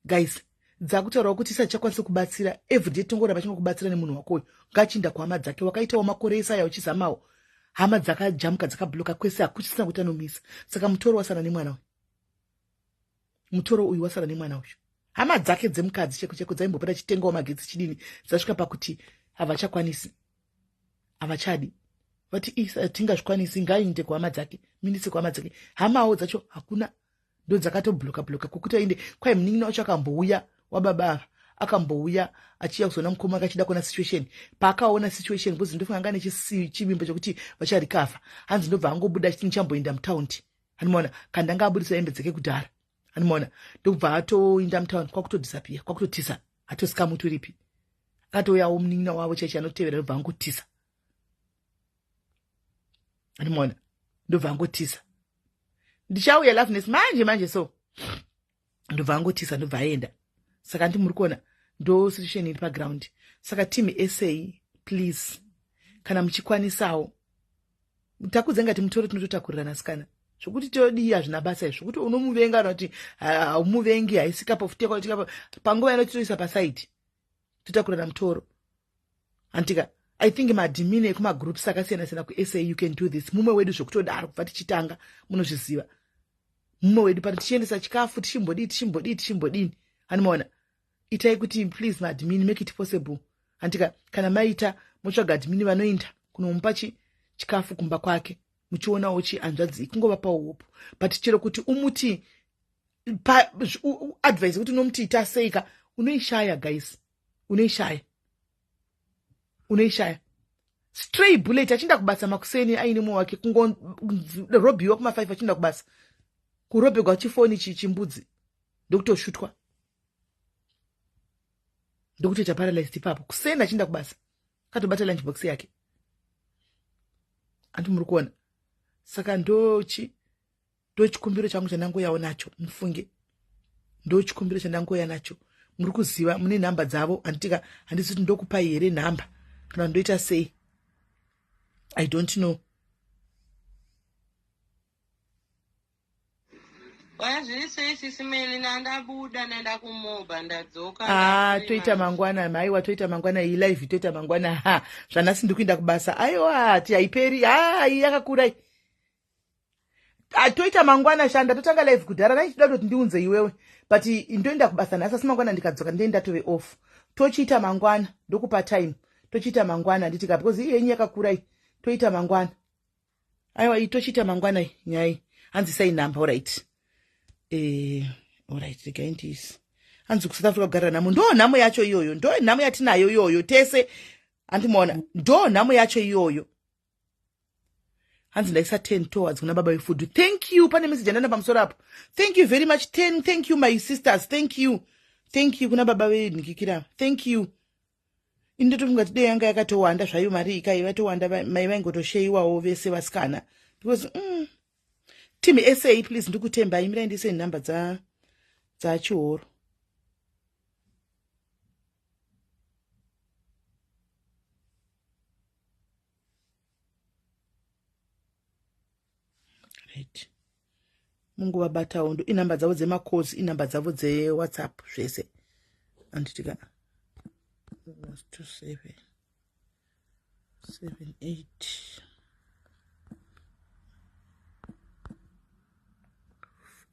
Speaker 1: guys dzakutaurawo kuti isachakwanisa kubatsira everyday tongoramba chingokubatsira nemunhu wakoyo ngachinda kuhama dzake wakaitawo makore esaya uchizamawo hama dzakajamuka dzakabloka kwese hakuchisina kuti anomisa. Saka mutoro wasara nemwana uyu hama dzake dzemukadzi cheko dzaimbopota chitengawo magetsi chidini dzasvika pakuti havachakwanisi havachadi vati tingazvikwanisi ngainde kuhama dzake minisi kuhama dzake hamawo dzacho hakuna ndo dzakatobloka kokuti ainde kwai munin'ina wacho akambouya wababa akambouya achiya kuzona mukoma akachida kuona situation paakaona situation bcause ndofunga anga nechivimbo chokuti vacharikavha hanzi ndobva angobuda achiti ndichamboenda mutaundi. Handimaona kana ndanga abudisa hembe dzake kudhara. Handimaona ndobva atoinda mutaundi kwakutodisappear kwakutotisa hatosikamuturipi akatouyawo munin'ina wavo chaichi anotevera ndobva angotisa. Handimaona ndobva angotisa ndichauya loveness manje so ndobva angotisa ndobva aenda. Saka ndimuri kuona ndo situation iri paground. Saka team SA please kana muchikwanisawo takudze ngati mutoro tinototakurirana sikana zvokuti todii hazvina basa izvo zvokuti unomuvenga kana kuti haumuvengi haisi cup of tea panguva yanotoisa pasaidi totakurirana mutoro. Handika I think madhimini ekumagroups akasiyana-siyana kuSA you can do this. Mumwe wedu zvokutodaro kubva tichitanga munozviziva. Mumwe wedu pano tichiendesa chikafu tichimbodini. Handimaona itai kuti please madhimini make it possible. Handika kana maita motsvaga adhimini vanoinda kunomupa chikafu kumba kwake muchionawo hanzvadzi kungova pauhopo but chero kuti umuti advice kuti unomuti ita seika unoishaya guys unoishaya. unoishaya. Stray bullet achinda kubasa makuseni aine mwoyo wake kungorobiwa kuma5 achinda kubasa. Kurobegwa chifoni chimbudzi ndokutoshutwa. Ndokutoita paralyzed ipapo. Kuseni achinda kubasa. Katobata lunch box yake. Antu muri kuona. Saka ndochikumbiro changu chandangoyawo nacho mufunge. Ndochikumbiro chandangoya nacho. Muri kuziva mune nhamba dzavo anditika handisi kuti ndokupai here nhamba kana ndoita sei. I don't know. Toita mangwana maiwa toita mangwana iyi live toita mangwana zvanasi ndikuinda kubasa aiwa ati haiperi yakakura toita mangwana shanda totanga live kudhara naichida kuti ndiunze iwewe but ndoenda kubasa nhasi asi mangwana ndikadzoka ndenda tove off tochiita mangwana ndokupa time tochiita mangwana nditika because iye yenyu yakakura toita mangwana aiwa tochiita mangwana nyai hanzi sai namba alright alright regaindis hanzi ku South Africa kugara namo ndo nhamo yacho iyoyo ndo nhamo yatinayo iyoyo tese andimona ndo nhamo yacho iyoyo hanzi ndaisa 10 towards kuna baba wefood. Thank you pane message andana pamusoro apo. Thank you very much 10. Thank you my sisters. Thank you kuna baba wenikikira. Thank you. Indoto mungati yanga yakatowanda zvayo mari ikai vatowanda mai vaingotosheyiwawo vese vasikana because team SA please ndikutemba imira ndise nhamba dza chihoro. Right. Mungu wabatawo ndo inhamba dzavo dzemacourse inhamba dzavo dzeWhatsApp zvese anditika 27 78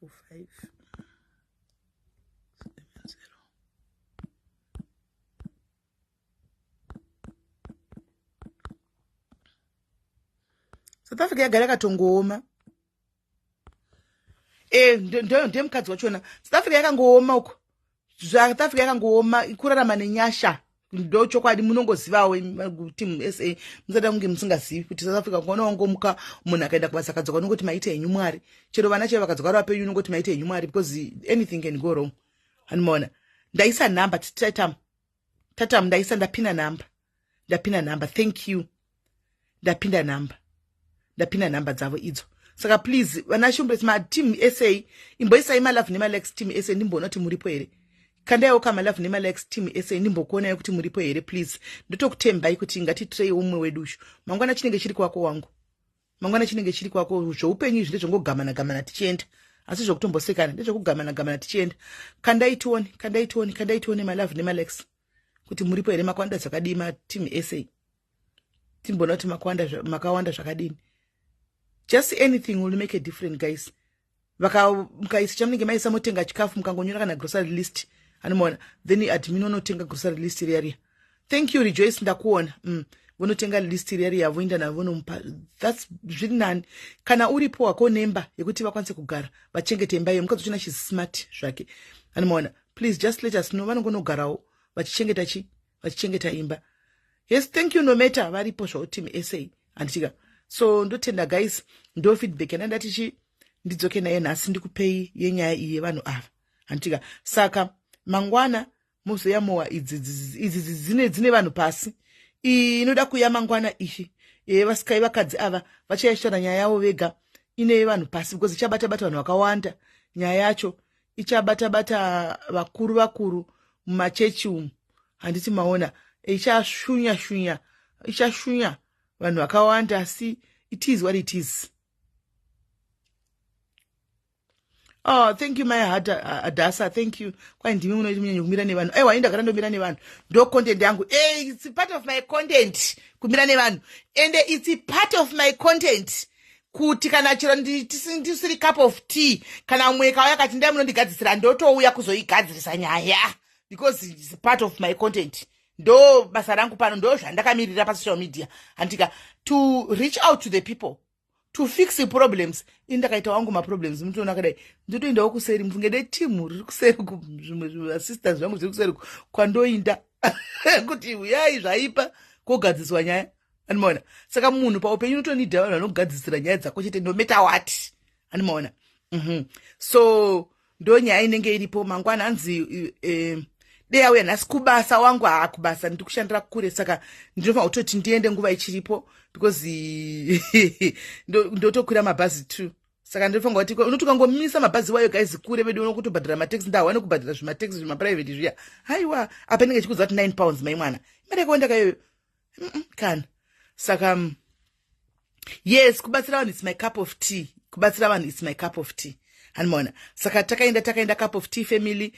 Speaker 1: 45 70. South Africa yagara katongooma. Ndiye mukadzi wachona. South Africa yakangooma uko. South Africa yakangooma kurarama nenyasha. Ndo chokwadi munongozivawo team SA musada kunge musingazivi kuti South Africa kuona wangomuka munhu akaenda kubasa kadzoka unongoti maite henyu mwari. Chero vana chaiva kadzoka rape penyu unongoti maite henyu mwari because anything can go wrong. Hanimona. Ndaisa namba tatam ndaisa ndapina namba. Thank you. Ndapinda namba dzavo idzo. Saka please vanashombresi ma team SA imboisa ima love nema Lex team SA ndimbona kuti muripo here. Kandayo kama love nema Lex team SA ndimbokuona kuti muripo here please. Ndotokutembai kuti ngati tray umwe wedushu. Mangwana chinenge chiri kwako wangu. Mangwana chinenge chiri kwako zvoupenyu zvinde zvongogamana tichienda. Asi zvokutombosekana ndezvokugamana tichienda. Kandaitione my love nema Lex. Kuti muripo here makwanda zvakadii ma team SA. Timbona kuti makawanda zvakadini. Just anything will make a difference, guys. Mukaisa chamunenge maisa motenga chikafu mukangonyora kana grocery list. Anomona. Then admin unotenga grocery list area. Thank you Rejoice ndakuona. Vonotenga list area voenda navo that's really none. Kana uripo wako nemba yekuti vakwanise kugara. Vachengete imba iyo mukazochina she's smart zvake. Anomona. Please just let us know vanongonogarawo vachichengeta imba. Yes, thank you no matter varipo zvo team SA anditika. So ndotenda guys ndo feedback yana ndatichi ndidzoke naye nhasi ndikupei yenyaya iyi vanhu ava anditika. Saka mangwana muzoya mowa idzi dzine vanhu pasi inoda kuya mangwana ishi vasikai vakadzi ava vachaishora nyaya yavo vega ine vanhu pasi because ichabata vanhu vakawanda. Nyaya yacho ichabata vakuru mumachechi umu handiti maona ichashunya vanhu vakawanda asi it is what it is. Oh, thank you my heart Adasa, thank you. Kwa ndimi unoita kumira nevanhu. Aiwa indagara ndomira nevanhu. Ndo content yangu. It's part of my content kumira nevanhu. And it's part of my content kuti kana chero ndisiri cup of tea kana mweka yakati ndai munondigadzisira ndotouya kuzoigadzirisa nyaya because it's part of my content. Ndo basa rangu pano ndo zvandakamirira pa social media andika to reach out to the people to fix the problems. Indakaita wangu ma problems mtu unakadai ndotoindawo kuseri mfungede team riri kuseri ku assistants vangu ziri kuseri kwandoinda kuti uyai zvaipa kogadziswa nyaya animaona saka munhu paupenyu unotonidha vanhu vanogadzisira nyaya dzako chete no matter what animaona so ndo nyaya inenge iripo mangwana hanzi dei auya nhasi kubasa wangu haakubasa ndiri kushandira kure saka ndinofanira kutoti ndiende nguva ichiripo because ndotokwira mabhazi too saka ndinofanira kuti unotukangomisa mabhazi wayo guys kure vedu unokutobhadhara mataxi ndawane kubhadhara zvimataxi zvimaprivate zviya haiwa apa ndenge chikuudza kuti 9 pounds mai mwana imari yakaonda kayoyo kana saka yes kubatsira vanhu it's my cup of tea kubatsira vanhu it's my cup of tea animaona saka takaenda cup of tea family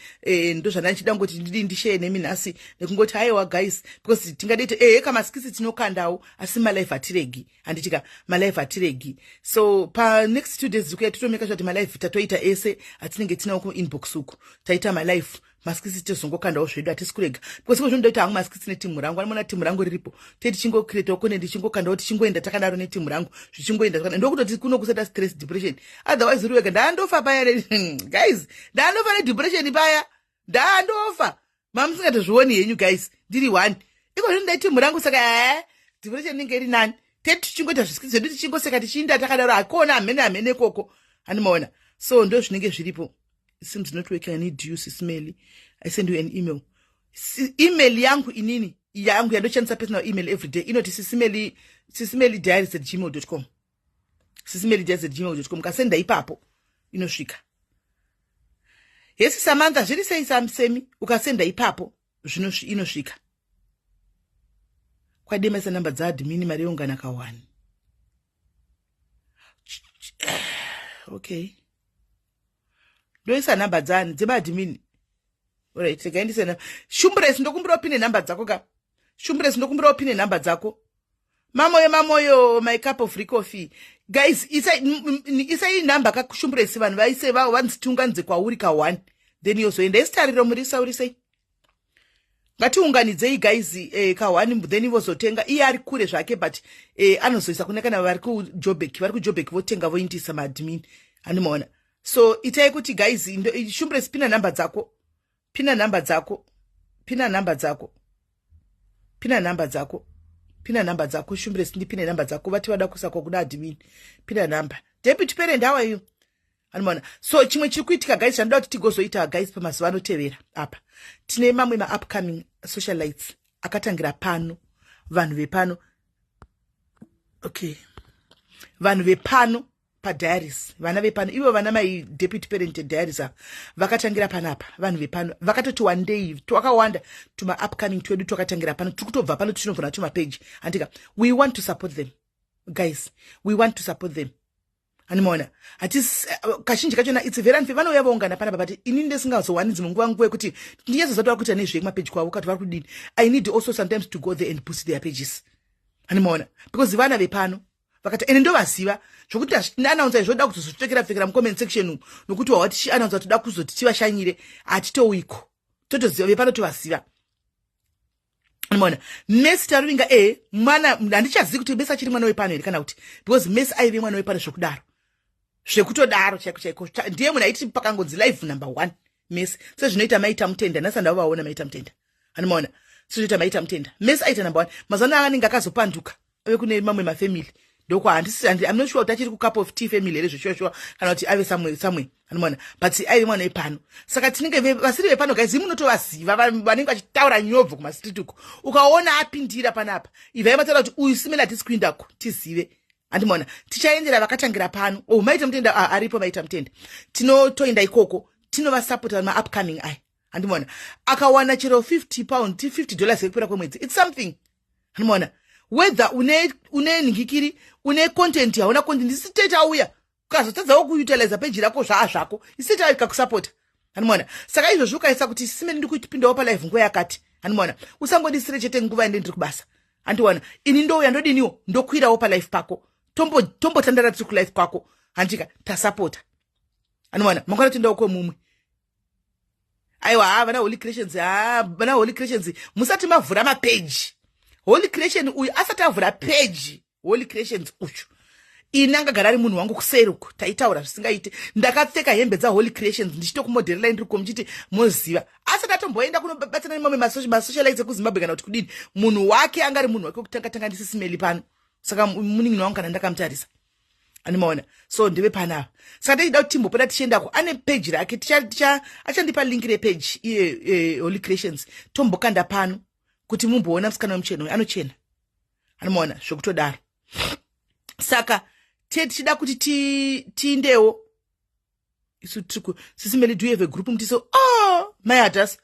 Speaker 1: ndo zvandanchida ngoti ndidi ndishare nemi nhasi nekungoti haiwa guys because tingadete kamasikisi tinokandawo asi malife atiregi handitika malife atiregi so pa next 2 days zikuya totomeka sure kuti malife tatoita ese atinenge tinawo kuinbox uku taita malife masikisi tozongokandawo zvedu hatisi kurega because ko zvinoda kuti hangu masikisi netimu rangu animona timu rangu riripo teti chingocreata kone ndichingokandawo tichingoenda takadaro netimu rangu zvichingoenda takadaro ndokutoti kuno kusata stress depression otherwise riwega ndandofa paya guys ndandofa nedepression paya ndandofa mamusingatozvioni henyu guys ndiri 1 iko zvino ndaitimu rangu saka depression inenge iri nani teti tichingoita zvisikisi zvedu tichingoseka tichiinda takadaro akona hamene koko animaona so ndo zvinenge zviripo. It seems not working. I need you, Sismeli. I send you an email. Email yangu inini. Yangu yandochanisa personal email every day. Inoti sismelidiaries@gmail.com. sismelidiaries@gmail.com. Kasenda ipapo. Inosvika. Yesi Samantha, zviri sei samsemi. Ukasenda ipapo. Inosvika. Kwademesa namba dzaadmin mari yongana ka1. Okay. Ndoisa namba dzani dzemadhimini. Alright, tikaendisa na Shumbresi ndokumbira upine namba dzako ka. Shumbresi ndokumbira upine namba dzako. Mamoyo my cup of free coffee. Guys, isa namba ka Shumbresi vanhu vaise vanzitunganze kwauri ka1. Then yozoenda isitariro murisa urisei. Ngatiunganidzei guys ka1 then vozotenga iye ari kure zvake but anozoisa kune kana vari kuJobek votenga voindisa maadmin. Animaona. So itai kuti guys Shumbresi pina namba dzako Shumbresi ndipine namba dzako vati vada kusakwa kuda admin pina namba deputy parent how are you animaona so chimwe chiri kuitika guys chandida kuti tigozoita guys pamazuva anotevera apa tine mamwe upcoming socialites akatangira pano vanhu vepano okay vanhu vepano padiaries vana vepano ivo vana mai deputy parent diaries vakatangira panapa vanhu vepano vakatoti one day twakawanda tuma upcoming twedu twakatangira pano tikutobva pano tichinovhona tuma page andika we want to support them guys we want to support them animaona hatisi kazhinji kachona it's very unfair vanouya vaungana panapa but inini ndesingazowani dzimwe nguva yekuti ndiyezozati kuti nezvekumapeji kwavo kati vari kudini I need also sometimes to go there and boost their pages animaona because vana vepano vakati ene ndovaziva zvokuti anaunza izvoda kuzozvitokera pfekera mucomment section nokuti wawati anaunza toda kuzoti tivashanyire hatitowiko totoziva vepano tovaziva animaona Messi taruvinga mwana handichazivi kuti Messi achiri mwana wepano here kana kuti because Messi aive mwana wepano zvekutodaro chaiko ndiye munhu aiti pakangonzi live number 1 Messi sezvinoita maita mutenda nasanda vaona maita mutenda animaona sezvinoita maita mutenda Messi aita number 1 mazana anenge akazopanduka ave kune mamwe mafamily ndoko I'm not sure kuti achiri kucup of tea family here zvishosho kana kuti ave somewhere animaona but aive mwana wepano saka tinenge vasiri vepano guys munotovaziva vanenge vachitaura nyobvo kumastreet uko ukaona apindira panapa ivai mataura kuti uyu simela hatisi kuindako tizive andimona tichaendera vakatangira pano maita mutenda aripo maita mutenda tinotoenda ikoko tinovasapota maupcoming aya andimona akawana chero $50 ekupera kwemwedzi it's something andimona whether une nhingikiri une content yauna content isiteta auya ukazotadzawo kuutilize page rako zvako isiteta ikakusapota andimona saka izvozvo ukaisa kuti simeni ndikupindawo palive nguva yakati andimona usangodisire chete nguva ende ndiri kubasa andiwana ini ndouya ndodiniwo ndokwirawo palive pako tombotandara tiri kulive kwako handika tasapota andimona mangwana toendawo kwemumwe aiwa vana holy creations musati mavhura mapage holy creation uyu asati avhura page holy creations uyu ini angagara ari munhu wangu kuseri uku taitaura zvisingaiti ndakapfeka hembe dzaholy creations ndichitokumodherera ndiriko muchiti moziva asi ndatomboenda kunobatsana nemamwe masocialite ekuzimbabwe kana kuti kudini munhu wake anga ari munhu wake wekutanga ndisisimeli pano saka munin'ina wangu kana ndakamutarisa animaona so ndeve panapa saka ndichida kuti timbopota tichiendako ane page rake achandipa link repage iye holy creations tombokanda pano kuti mumboona musikana wemucheno anochena animaona zvokutodaro saka tichida kuti tiindewo isu tiriku sisimeli do you have a group mutiso mayadhasa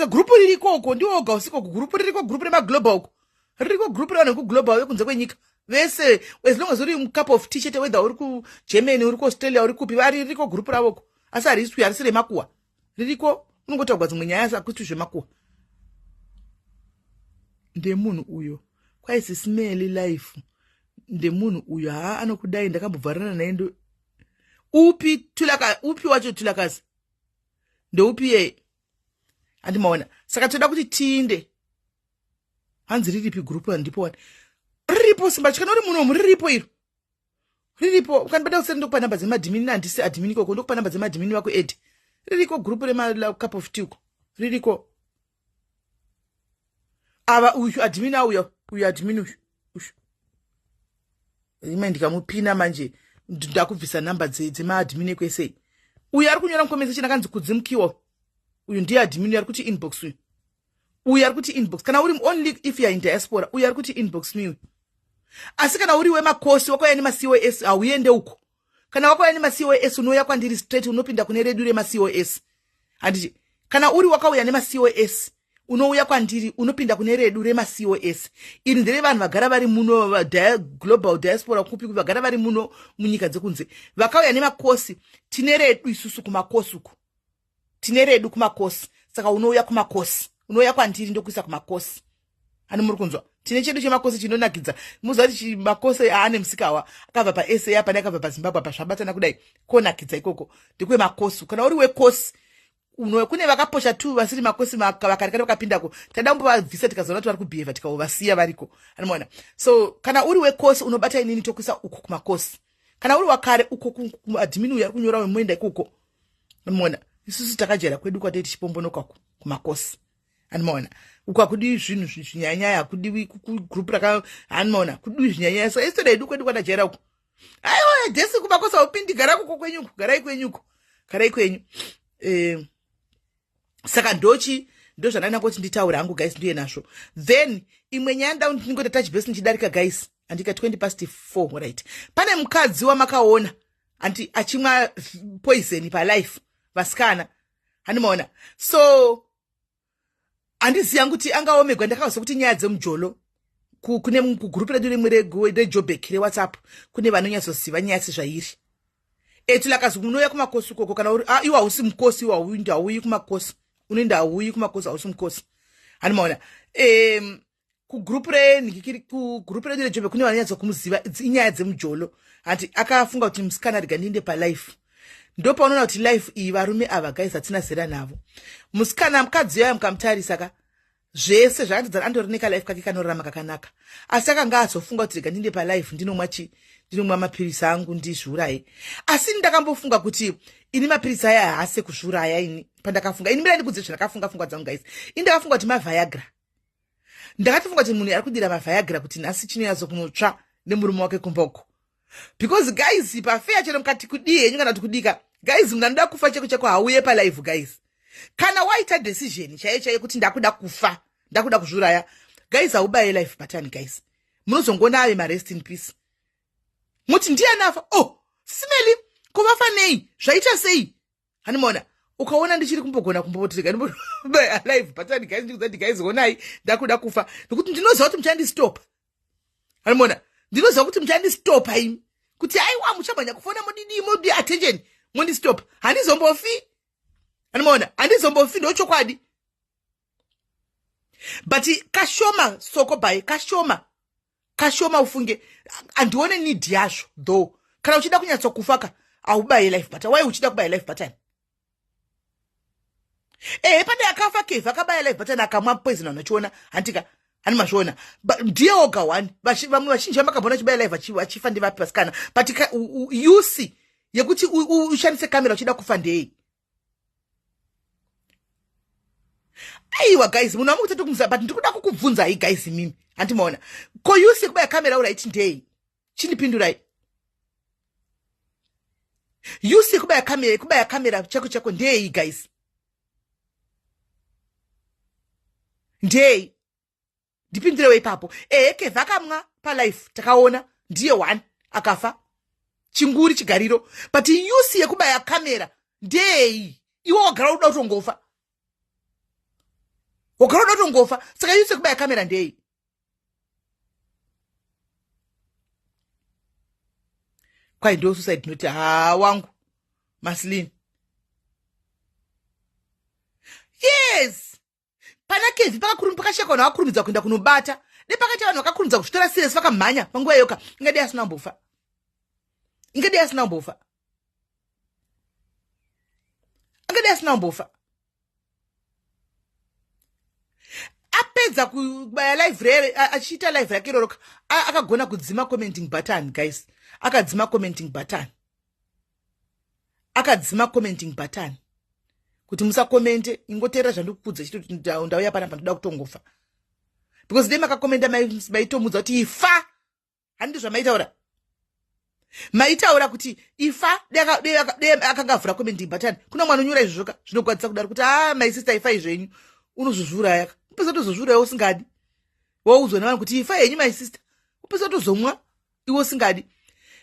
Speaker 1: group ririko uko ndioga usiko group ririko group remaglobal uko ririko group revanhu vekuglobal vekunze kwenyika vese as long as uri mucup of tea chete whether uri kugermany uri kuaustralia uri kupi vari ririko group ravoko asi hariswi harisi remakuwa ririko unongotagwa dzimwe nyaya asi hakuitwi zvemakuwa ndemunhu uyo kwaisisimeli life ndemunhu uyo anokudai ndakambobvarana naye upi wacho tulakazi ndeupi yeye andimaona saka toda kuti tiinde hanzi riripi group handipowani riripo simbatyana uri munhu riripo iro riripo ukanibada kuseri ndokupa namba dzemadhimini nandisi adhimini koko ndokupa namba dzemadhimini wako edi ririko group remacup of tea uko ririko ava uyu adhimini auya uyu adhimini uyu ime ndikamupina manje ndakubvisa namba dzemaadhimini ekwesei uyu ari kunyora muconversation akanzi kudzimukiwa uyu ndiye adhimini ari kuti inbox uyu ari kuti inbox kana uri only if you are in diaspora uyu ari kuti inbox me asi kana uri wemakosi wakauya nemacos hauende uko kana wakauya nemacos unouya kwandiri straight unopinda kune redu remacos handiti kana uri wakauya nemacos unouya kwandiri unopinda kune redu remacos iri ndere vanhu vagara vari muno global diaspora kupi vagara vari muno munyika dzekunze vakauya nemakosi tine redu isusu kumakosi uku tine redu kumakosi saka unouya kumakosi unouya kwandiri ndokuisa kumakosi ani muri kunzwa tine chedu chemakosi chinonakidza muziva kuti makosi aane musikawa akabva paSA apa neakabva paZimbabwe apa zvabatana kudai konakidza ikoko ndekwemakosi kana uri wekosi kune vakaposha tu vasiri makosi vakarikari vakapindako tada kumbovabvisa tikazoona kuti vari kubhihevha tikauvasiya variko animaona so kana uri wekosi unobata inini tokuisa uko kumakosi kana uri wakare uko kuadhimini uyu ari kunyora wemuenda ikoko animaona isusu takajera kwedu kwatei tichipombonoka kumakosi animaona uko hakudi zvinhu zvinyanyaya hakudiwi kugroup animaona kudiwi zvinyanyaya so isitoda yedu kwedu kwatajera uko aiwa dhesi kumakosi haupindi gara kuko kwenyuko garai kwenyu saka ndo zvandana kuti nditaura hangu guys ndiye nazvo then imwe nyaya ndingoita touch base nichidarika guys andika 4:20 right pane mukadzi wamakaona anti achimwa poison palife vasikana handimaona so handiziva kuti angaomegwa ndakazwa kuti nyaya dzemujolo kune kugrupu redu rimwe rejobek rewhatsapp kune vanonyatsoziva nyaya sezvairi tilakazi unouya kumakosi ukoko kana uri iwa hausi mukosi iwa uindi hauyi kumakosi unoenda hauyi kumakosi hausi mukosi handimaona kugrupu redu rejobek kune vanonyatsomuziva inyaya dzemujolo hati akafunga kuti musikana rega ndiinde palife ndopaunoona kuti life iyi varume ava guys hatina zera navo musikana mukadzi yoya mukamutarisa ka zvese zvakatidzana andori nekalife kake kanorarama kakanaka asi akanga azofunga kuti rega ndinde palife ndinomwa mapirisi angu ndizviuraye asi ndakambofunga kuti ini mapirisi aya haase kuzviuraya ini pandakafunga ini mira ndikudze zvandakafunga dzangu guys ini ndakafunga kuti mavhayagra ndakatifunga kuti munhu ari kudira mavhayagra kuti nhasi chinoyazo kunotsva nemurume wake kumboko because guys pafeya chero mukati kudii henyu kana kuti kudika guys munhu anoda kufa cheko hauye palive guys kana waita decision chaiyo kuti ndakuda kufa ndakuda kuzviuraya guys haubaye life pattern guys munozongona ave marest in peace muti ndiani afa simeli kuvafa nei zvaita sei handimaona ukaona ndichiri kumbogona kumbotirika ndibaya live pattern guys ndikuzati guys honai ndakuda kufa nekuti ndinoziva kuti muchandistopa handimaona ndinoziva kuti muchandistopa imi kuti aiwa muchamhanya kufona modi attention mondistop handizombofi handimaona handizombofi ndochokwadi but kashoma soko bai kashoma ufunge andione need yazvo though kana uchida kunyatsokufaka aubaye life pattern why uchida kubaye life pattern pane akafa keva akabaya life pattern akamwa poison anachiona handika hani mazviona ndiye oga one vamwe vazhinji vamakambona chibaya live vachifa ndevapi vasikana but yusi yekuti ushandise kamera uchida kufa ndei aiwa guys munhu amukutata kumuza but ndikuda kukubvunza hai guys mimi handimaona ko yusi yekubaya kamera uraiti ndei chinipindurai yusi yekubaya kamera chako ndei guys ndei ndipindurewo ipapo eke vakamwa palife takaona ndiye one akafa chinguri chigariro but yusi yekubaya kamera ndei iwo wagara uda utongofa saka yusi yekubaya kamera ndei kwai ndo suicide note wangu Maslin yes pana kevi pakasheka vanhu vakakurumidza kuenda kunobata nepakati vanhu vakakurumidza kuzvitora serious vakamhanya panguva iyoka ingadei asina kumbofa apedza kubaya live achiita live yake iroroka akagona kudzima commenting button guys akadzima commenting button kuti musakomente ingoteera zvandikukudza chiti ndauya panapa ndoda kutongofa because dei makakomenda maitomudza kuti ifa handi zvamaitaura maitaura kuti ifa dei akanga avhura commenting button kuna mwana unyora izvozvoka zvinogwadzisa kudaro kuti my sister ifai zvenyu unozvozvuraya upesa tozozvuraya usingadi waudzwa navanhu kuti ifa yenyu my sister upesa tozomwa iwe usingadi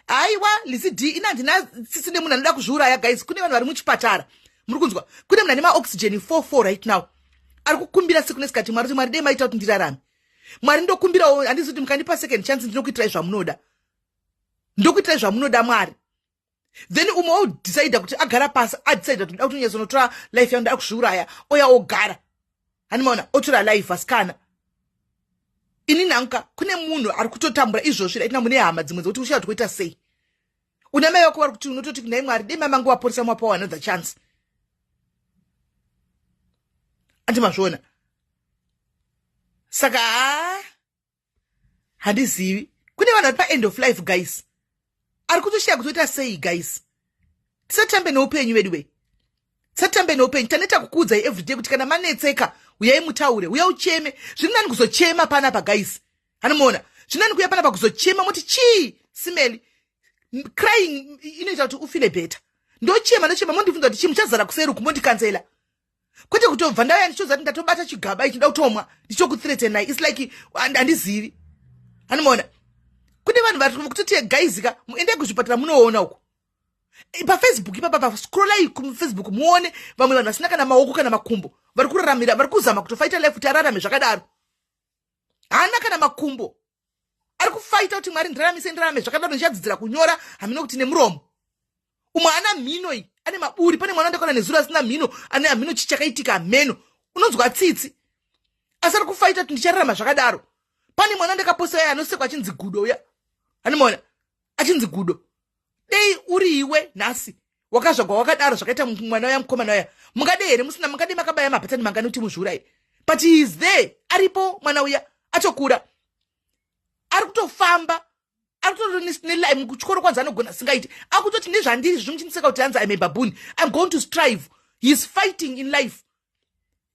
Speaker 1: aiwa lisi d inandina sisine munhu anoda kuzviuraya guys kune vanhu vari muchipatara muri kunzwa kune munhu ane maoxygen 44 right now ari kukumbira siku nesikati mwari kuti mwari dei maita kuti ndirarame mwari ndokumbirawo handisi kuti mukandipa second chance ndinokuitirai zvamunoda mwari then umwe waudecida kuti agara pasi adecida kuti nda kuti unyazonotora life yangu nda kuzviuraya oya ogara hanimaona otora life asikana ini nanka kune munhu ari kutotambura izvozvi raitina mune hama dzimwe dzokuti ushaya kuti kuita sei una mai wako vari kuti unototi kunai mwari dei mamangu waporesa mwapawo another chance andimazviona saka handizivi kune vanhu vari paend of life guys ari kutoshaya kutoita sei guys tisatambe neupenyu vedu we tisatambe neupenyu tanoita kukuudzai everyday kuti kana manetseka uyai mutaure uya ucheme zviri nani kuzochema panapa guys hanomuona zviri nani kuya panapa kuzochema muti chii simeli crying inoita kuti ufile better ndochema mondibvunza kuti chii muchazara kuseri uku mondikanzela kwete kutobva ndauya ndichoza kuti ndatobata chigaba ichi nda kutomwa ndichokuthreatenai its like handizivi hanomuona kune vanhu vari kutoti gaizika muende kuzvipatara munoona uko pafacebook ipapa pascrollai kufacebook muone vamwe vanhu vasina kana maoko kana makumbo vari kuraramira vari kuzama kutofaita life kuti ararame zvakadaro haana kana makumbo ari kufaita kuti mwari ndirarame zvakadaro ndichadzidzira kunyora hamino kuti nemuromo umwe ana mhino iyi ane maburi pane mwana ndakona nezuro asina mhino ane hamino chichakaitika mheno unonzwa tsitsi asi ari kufaita kuti ndichararama zvakadaro pane mwana ndakaposa anosekwa achinzi gudo uya hanomuona achinzi gudo dei uri iwe nhasi wakazvagwa wakadaro zvakaita mwana uya mukomana uya mungade here musina mungade makabaya mapatani mangani kuti muzviurai but he is there aripo mwana uya atokura ari kutofamba ari kutotonelai kuchikoro kwanza anogona singaiti akutoti ndezvandiri zvimuchiniseka kuti hanzi I'm a baboon I'm going to strive he is fighting in life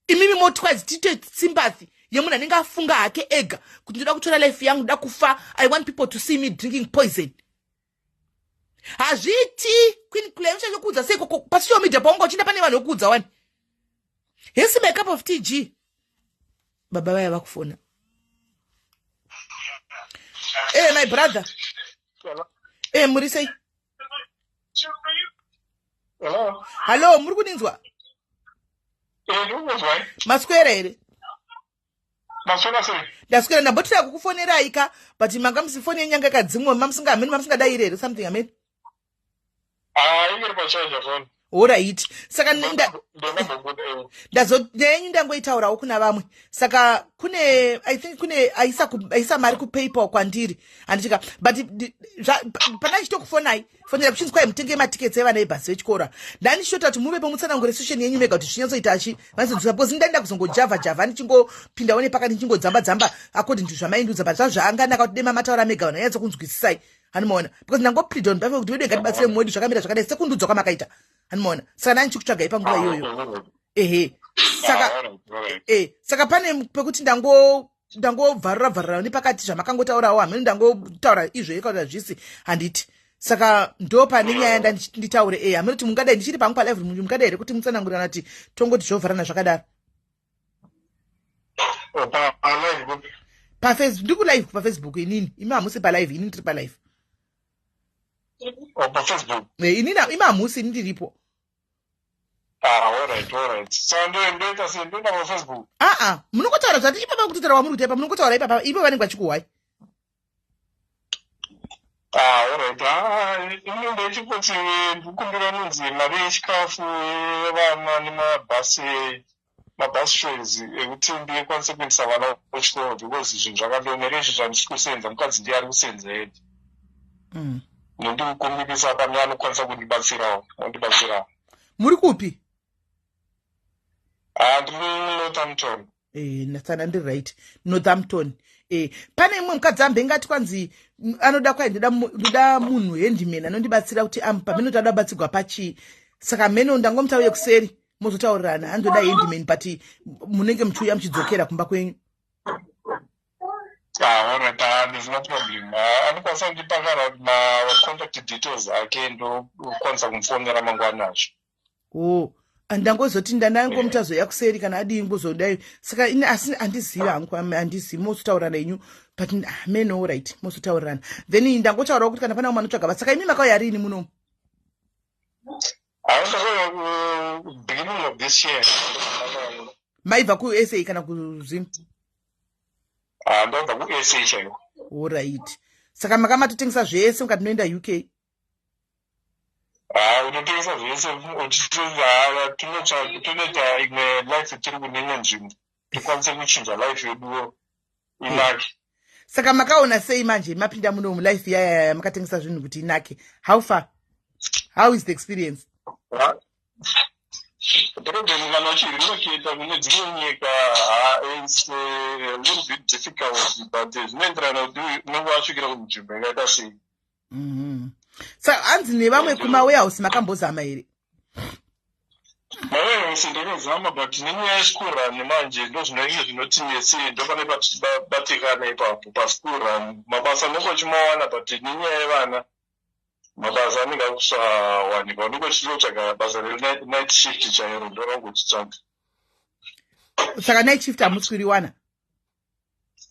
Speaker 1: imimi motwazi tite sympathy yemunhu anenge afunga hake ega kuti ndoda kutora life yangu ndoda kufa I want people to see me drinking poison hazviti queen clay uchachokudza sei pasocial media paunga uchinda pane vanhu vokudza wani hesi my cup of tg baba vaya vakufona my brother muri sei hallo muri kuninzwa maswera here ndaswera ndambotira kukufonerai ka but manga musifoni yenyanga yakadzimwa mamusingadai here something ameni
Speaker 3: ingiri pachaja phone
Speaker 1: Alright. Saka ndangoitaurawo kuna vamwe. Saka I think kune aisa mari kuPayPal kwandiri. Andichika but pana chitokufonai. Fonera kuchinzi kwai mutenge matiketsi evana ebhasi vechikora. Ndanishota kuti muve pamutsanangure session yenyu mega kuti zvinyanzoita vanozodzosa because ndaenda kuzongojavha ndichingopindawo nepakati ndichingodzamba according to zvamaindudza but zvanganaka kuti dema mataura mega vanonyatso kunzwisisai. Hanomaona because ndangoplead on behalf kuti vedu ngatibatsire mwedu zvakamira zvakadai sekundudzwa kwamakaita. Hanomaona saka nani chikutsvagai panguva iyoyo. Saka pane pekuti ndangobvarura nepakati zvamakangotaurawo hamene ndangotaura izvo kuti zvisi handiti. Saka ndo pane nyaya nditaure hamene kuti mungadai ndichiri pangu palive mungadai here kuti mutsanangurana kuti tongoti zhovharana zvakadaro. PaFacebook ndikulive paFacebook inini imi hamusi palive inini ndiri palive.
Speaker 3: PaFacebook
Speaker 1: inini imi hamusi inini ndiripo.
Speaker 3: Alright. So ndoita sendona paFacebook.
Speaker 1: Munongotaura zvati ipapa kutotaura muri kutaipa munongotaura ipapa ipo vanenge vachikuwai.
Speaker 3: Alright. Inenge ichikuti ndikumbira nunzi mari yechikafu yevana mabhasi shares ekuti ndikwanise kuendesa vana kuchikoro because zvinhu zvakandonera izvi zvandisi kusenza mukadzi ndiye ari kusenza edi. Nondikukumbirisa pane anokwanisa kundibatsirawo.
Speaker 1: Muri kupi?
Speaker 3: Ndiri Northampton.
Speaker 1: Nasana ndiri right. Northampton. Pane imwe mukadzi ambe ngati kwanzi anoda kwai ndoda munhu handyman anondibatsira kuti pamene utada kubatsirwa pachi. Saka mene ndangomutaura kuseri mozotaurirana andoda handyman but munenge muchiuya muchidzokera kumba kwenyu.
Speaker 3: Alright, there's no problem. Anokwanisa kundipakara contact details ake ndokwanisa kumufonera mangwana acho.
Speaker 1: Ndangozoti ndanangomutazoya kuseri kana adii ngozodai. Saka asi handizivi hangu handizivi mozotaurana inyu but men alright mozotaurana. Then ndangotaurawo kuti kana pana umwe anotsvaga basa. Saka imi makauya rini muno?
Speaker 3: Beginning of this year.
Speaker 1: Maibva kuSA kana kuZim?
Speaker 3: Ndabva kuSA chaiyo.
Speaker 1: Alright. Saka makamatotengesa zvese mukati munoenda UK?
Speaker 3: Unotengesa zvese tonoita imwe life tiri kunene nzvimbo tikwanise kuchinja life yeduwo inake.
Speaker 1: Saka makaona sei manje mapinda muno mulife yaya makatengesa zvinhu kuti inake? How far? How is the experience?
Speaker 3: Problem kana chirinokuita kune dzimwe nyika it's a little bit difficult but zvinoenderana kuti unenge wasvikira kunzvimbo yakaita sei.
Speaker 1: Saka hanzi nevamwe kumawarehouse makambozama here?
Speaker 3: Mawarehouse ndakazama but nenyaya yeschool run manje ndozvinenge zvinotinesi ndopane patibatikana ipapo paschool run mabasa ndokochimawana but nenyaya yevana mabasa anenge akusawanikwa unenge chizotsvaga basa re-night shift chairo ndorangochitsvaga.
Speaker 1: Saka night shift hamuswiriwana?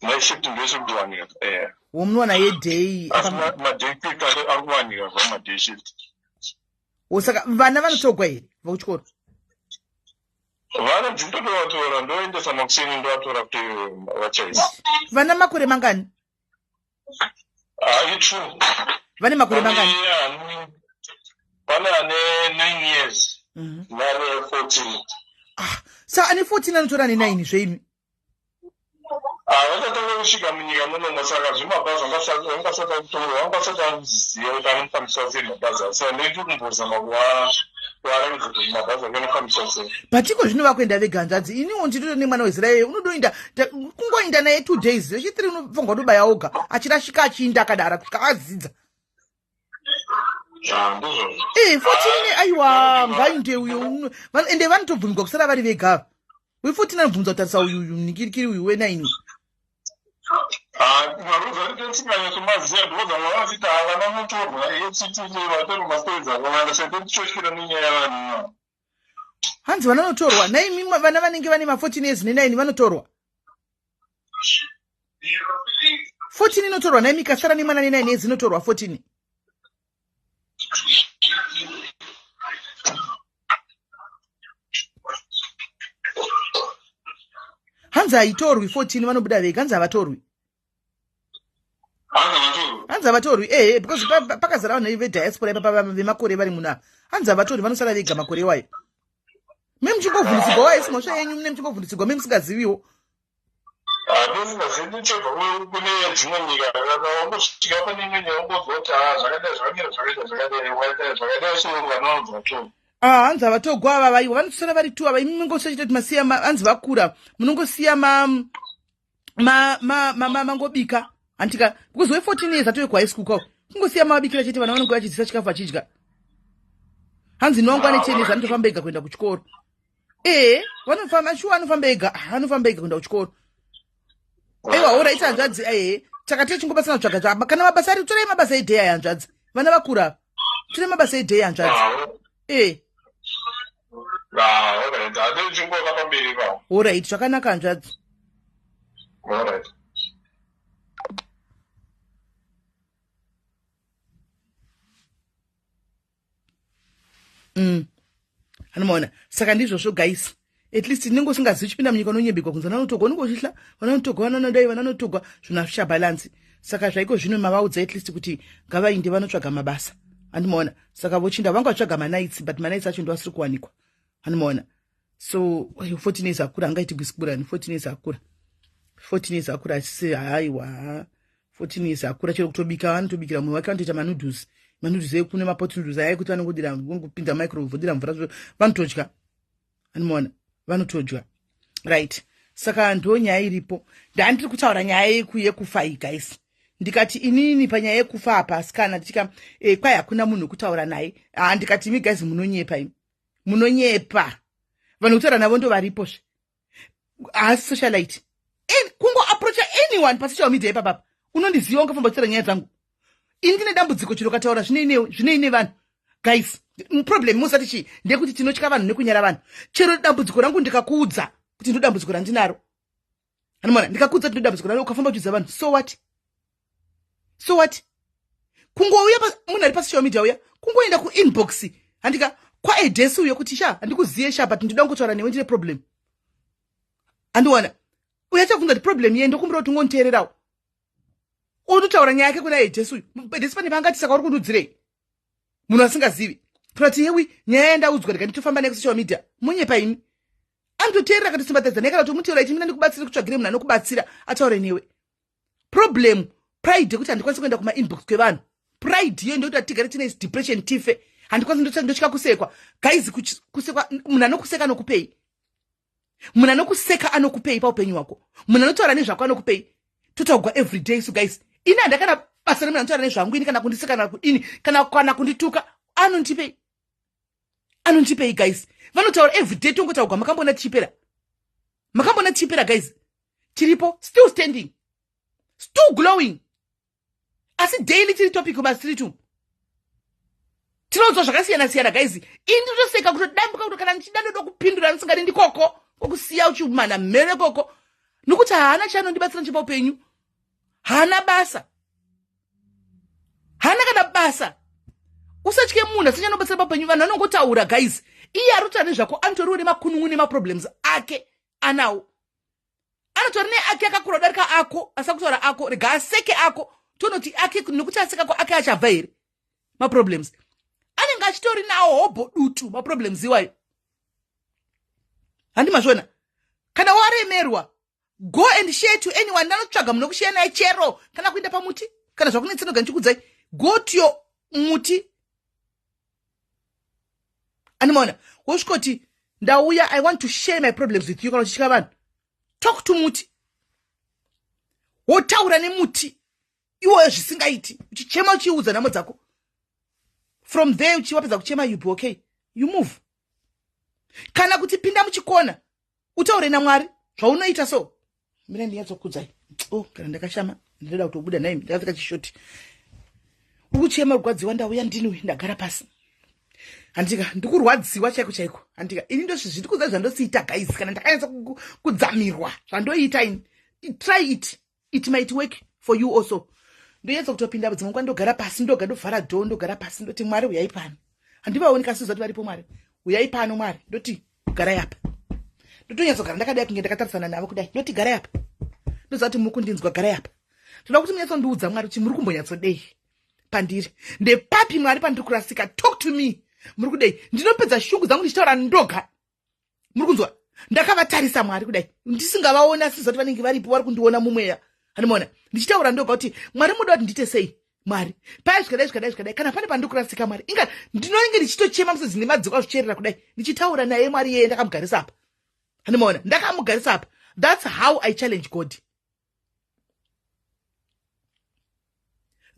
Speaker 3: Night shift ndoisikuwanika
Speaker 1: womunowana yeday
Speaker 3: maday shift ari kuwanika zvamaday shift.
Speaker 1: Saka vana vanotogwa here vakuchikoro?
Speaker 3: Vana ndindotovatora ndoendesa makuseni ndovatora kuti vachaisa.
Speaker 1: Vana makore mangani?
Speaker 3: True.
Speaker 1: Vane makore mangani?
Speaker 3: Vane ane 9 years. Nane 14.
Speaker 1: Saka ane 14 anotora ne9 zvenyu?
Speaker 3: Vachatanga kusvika munyika munomo saka zvimabhazi vangasata kutorwa vangasata kuziva kuti anofambiswa sei mabhazi asi handiti kumbozama kuvaratidza kuti mabhazi ake anofambiswa sei.
Speaker 1: Patiko zvino vakuenda vega hanzvadzi iniwo ndinoto nemwana weIsraeri unodoinda kungoinda naye 2 days vechi3 unofungwa kutobaya oga achirashika achiinda akadara kusvika adzidza.
Speaker 3: Ndizvo.
Speaker 1: 14 aiwa ngainde uyo ende vanotobvumirwa kusara vari vega. We14 anobvunza kutarisa uyu nikirikiri uyu we9.
Speaker 3: Maruza ndetsinganyasomaziya ndozva mavasiti havana mutorwa echititi vatorwa mastories akawanda saka tichoshira nenyaya yavanhu.
Speaker 1: Hanzi vanotorwa naimi vana vanenge vane ma14 years ne9 vanotorwa. 14 inotorwa naimi kasara nemwana ne9 years inotorwa 14. Hanzi haitorwi 14 vanobuda vega hanzi havatorwi. hanzi avatorwi because pakazara vanhu vediaspora ipa vemakore vari muna hanzi avatorwi vanosara vega makore iwayo memuchingovhundisigwa waisi mhosva yenyu mune muchingovhundisigwa memusingaziviwo
Speaker 3: ndosingazii chobva kune dzimwe nyika kusvika pane imwe nyika ungozoti zvakadai zvakamira zvakadai chirungu vanowanzwa to
Speaker 1: hanzi havatogwa ava vaiwa vanosara vari tu ava imi mungosachitoti masiya hanzi vakura munongosiya mangobika antika because we14 years atowe kuhigh school kwavo kungosiya mavabikira chete vana vanenge vachidzisa chikafu vachidya hanzi nongwa ne10 years anotofamba ega kuenda kuchikoro vanofamba shuwa anofamba ega kuenda kuchikoro aiwa oraiti hanzvadzi takati chingobasana tsvaga kana mabasa ari torei mabasa edhei aya hanzvadzi vana vakura torei mabasa edhei hanzvadzi alright zvakanaka hanzvadzi anomaona saka ndizvozvo guys at least ndinenge usingazivi uchipinda munyika unonyembekwa kunzi vananotogwa unongochihla vananotogwa vananodai vananotogwa zvinhu hazvicha balance saka zvaiko zvino mavaudza at least kuti ngavainde vanotsvaga mabasa andimaona saka vochinda vanga vatsvaga manights but manights acho ndo asiri kuwanikwa andimaona so 14 years akura angaiti kusikurani 14 years akura achisi haiwa 14 years akura chero kutobika vanotobikira munhu wake vanotoita manudhus ekune mapot noodles aya kuti vanongodira ngopinda microwave vodira mvura vanotodya andimaona vanotodya right saka ndo nyaya iripo ndandiri kutaura nyaya yekufa iyi guys ndikati inini panyaya yekufa apa asikana ndichika kwai hakuna munhu wekutaura naye ndikati imi guys munonyepa imi munonyepa vanhu kutaura navo ndo varipozve haasi socialite kungo approacha anyone pasocial media ipapapa unondiziva ungafamba kutaura nyaya dzangu ini ndine dambudziko chiro kataura zvinoine vanhu guys problem musati chii ndekuti tinotya vanhu nekunyara vanhu chero dambudziko rangu ndikakuudza kuti ndo dambudziko randinaro anomona ndikakuudza kuti ndo dambudziko randinaro ukafamba uchiudza vanhu so what kungouya munhu ari pasocial media uya kungoenda kuinbox handika kwaedhesi uyo kuti handikuziye but ndoda kungotaura newe ndine problem andiwana uya chabvunza kuti problem iye ndokumbira kuti ngoniteererawo ototaura nyaya yake kuna edhesi uyu edhesi pane vangati saka uri kundudzirei munhu asingazivi kuti yewi nyaya yandaudzwa ndikanditofamba nekusocial media munyepa ini anototeerera katisimbatadza naye kana kuti mutaura ichi mina ndikubatsire kutsvagire munhu anokubatsira ataure newe problem pride yekuti handikwanisi kuenda kumainbox kwevanhu pride iyo ndokuti tigare tine depression tife handikwanisi ndotyika kusekwa guys kusekwa munhu anokuseka anokupei munhu anokuseka anokupei paupenyu hwako munhu anotaura nezvako anokupei totagwa everyday so guys ini handakana basa nemunhu anotaura nezvangu ini kana kundiseka kana kudini kana kundituka anondipei guys vanotaura everyday tongotagwa makambona tichipera guys tiripo still standing still glowing asi daily tiri topic kumastiritu tinonzwa zvakasiyana guys ini ndotoseka kutodambuka kuti kana ndichida ndoda kupindura ndisingadi ndikoko kokusiya uchimana mhere koko nokuti haana chanondibatsira nchepaupenyu haana basa haana kana basa usatye munhu asichanobatsira paupenyu vanhu vanongotaura guys iye arutaura nezvako anotoriwo nemakunun'u nemaproblems ake anawo anotori neake akakura kudarika ako asa kutaura ako rega aseke ako tonoti ake nokuti asekako ake achabva here maproblems anenge achitori nawo hobho dutu maproblems iwayo handimazvona kana waremerwa go and share to anyone ndanotsvaga munhu wekushare naye chero kana kuenda pamuti kana zvakunetsinoga ndichikudzai go to your muti animaona wosvikoti ndauya I want to share my problems with you kana uchityika vanhu talk to muti wotaura nemuti iwoyo zvisingaiti uchichema uchiudza nhamo dzako from there uchiwapedza kuchema you be okay you move kana kuti pinda muchikona utaure namwari zvaunoita so mina ndinyatsokudza kana ndakashama ndinoda kutobuda naye ndakapfeka chishoti ukuchema rugwadziwa ndauya ndiniwe ndagara pasi handika ndikurwadziwa chaiko handika ini ndozvizvi ndikudza zvandosiita guys kana ndakanyatsa kudzamirwa zvandoita ini try it might work for you also ndonyatsa kutopinda dzimwe nguva ndogara pasi ndoga ndovhara dhoo ndogara pasi ndoti mwari uyai pano handivaoni kasiza kuti varipo mwari uyai pano mwari ndoti garai apa ndotonyatsa kugara ndakadai kunge ndakatarisana navo kudai ndoti garai apa ndoziva kuti muri kundinzwa garai apa Toda kuti munyatsondiudza Mwari kuti muri kumbonyatsodei pandiri. Ndepapi Mwari pandiri kurasika? Talk to me. Muri kudei. Ndinopedza shungu dzangu ndichitaura ndoga. Muri kunzwa? Ndakavatarisa Mwari kudai. Ndisingavaona sizoti vanenge varipo vari kundiona mumweya. Handimona. Ndichitaura ndoga kuti Mwari muda kuti ndite sei? Mwari. Paya zvikadai. Kana pane pandiri kurasika Mwari. Inga ndinonge ndichitochema musodzi nemadziko azvicherera kudai. Ndichitaura naye Mwari yeye ndakamugarisa apa. Handimona. Ndakamugarisa apa. That's how I challenge God.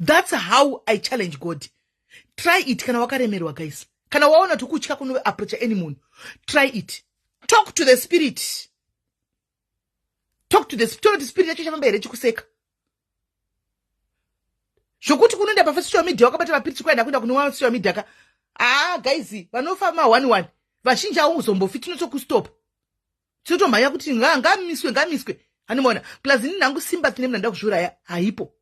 Speaker 1: That's how I challenge God. Try it kana wakaremerwa guys. Kana waona tukutya kuno approach any moon. Try it. Talk to the spirit. Talk to the spirit yacho chamambere chikuseka. Zvokuti kunoenda pa social media wakabata mapirisi kwaenda kuenda kuno social media ka. Guys, vanofa ma 11. Vazhinji auzombofi tinotokustop. Tinotomhanya kuti ngamiswe. Handimona. Plus ini nangu sympathy nemuna ndakuzvuraya haipo.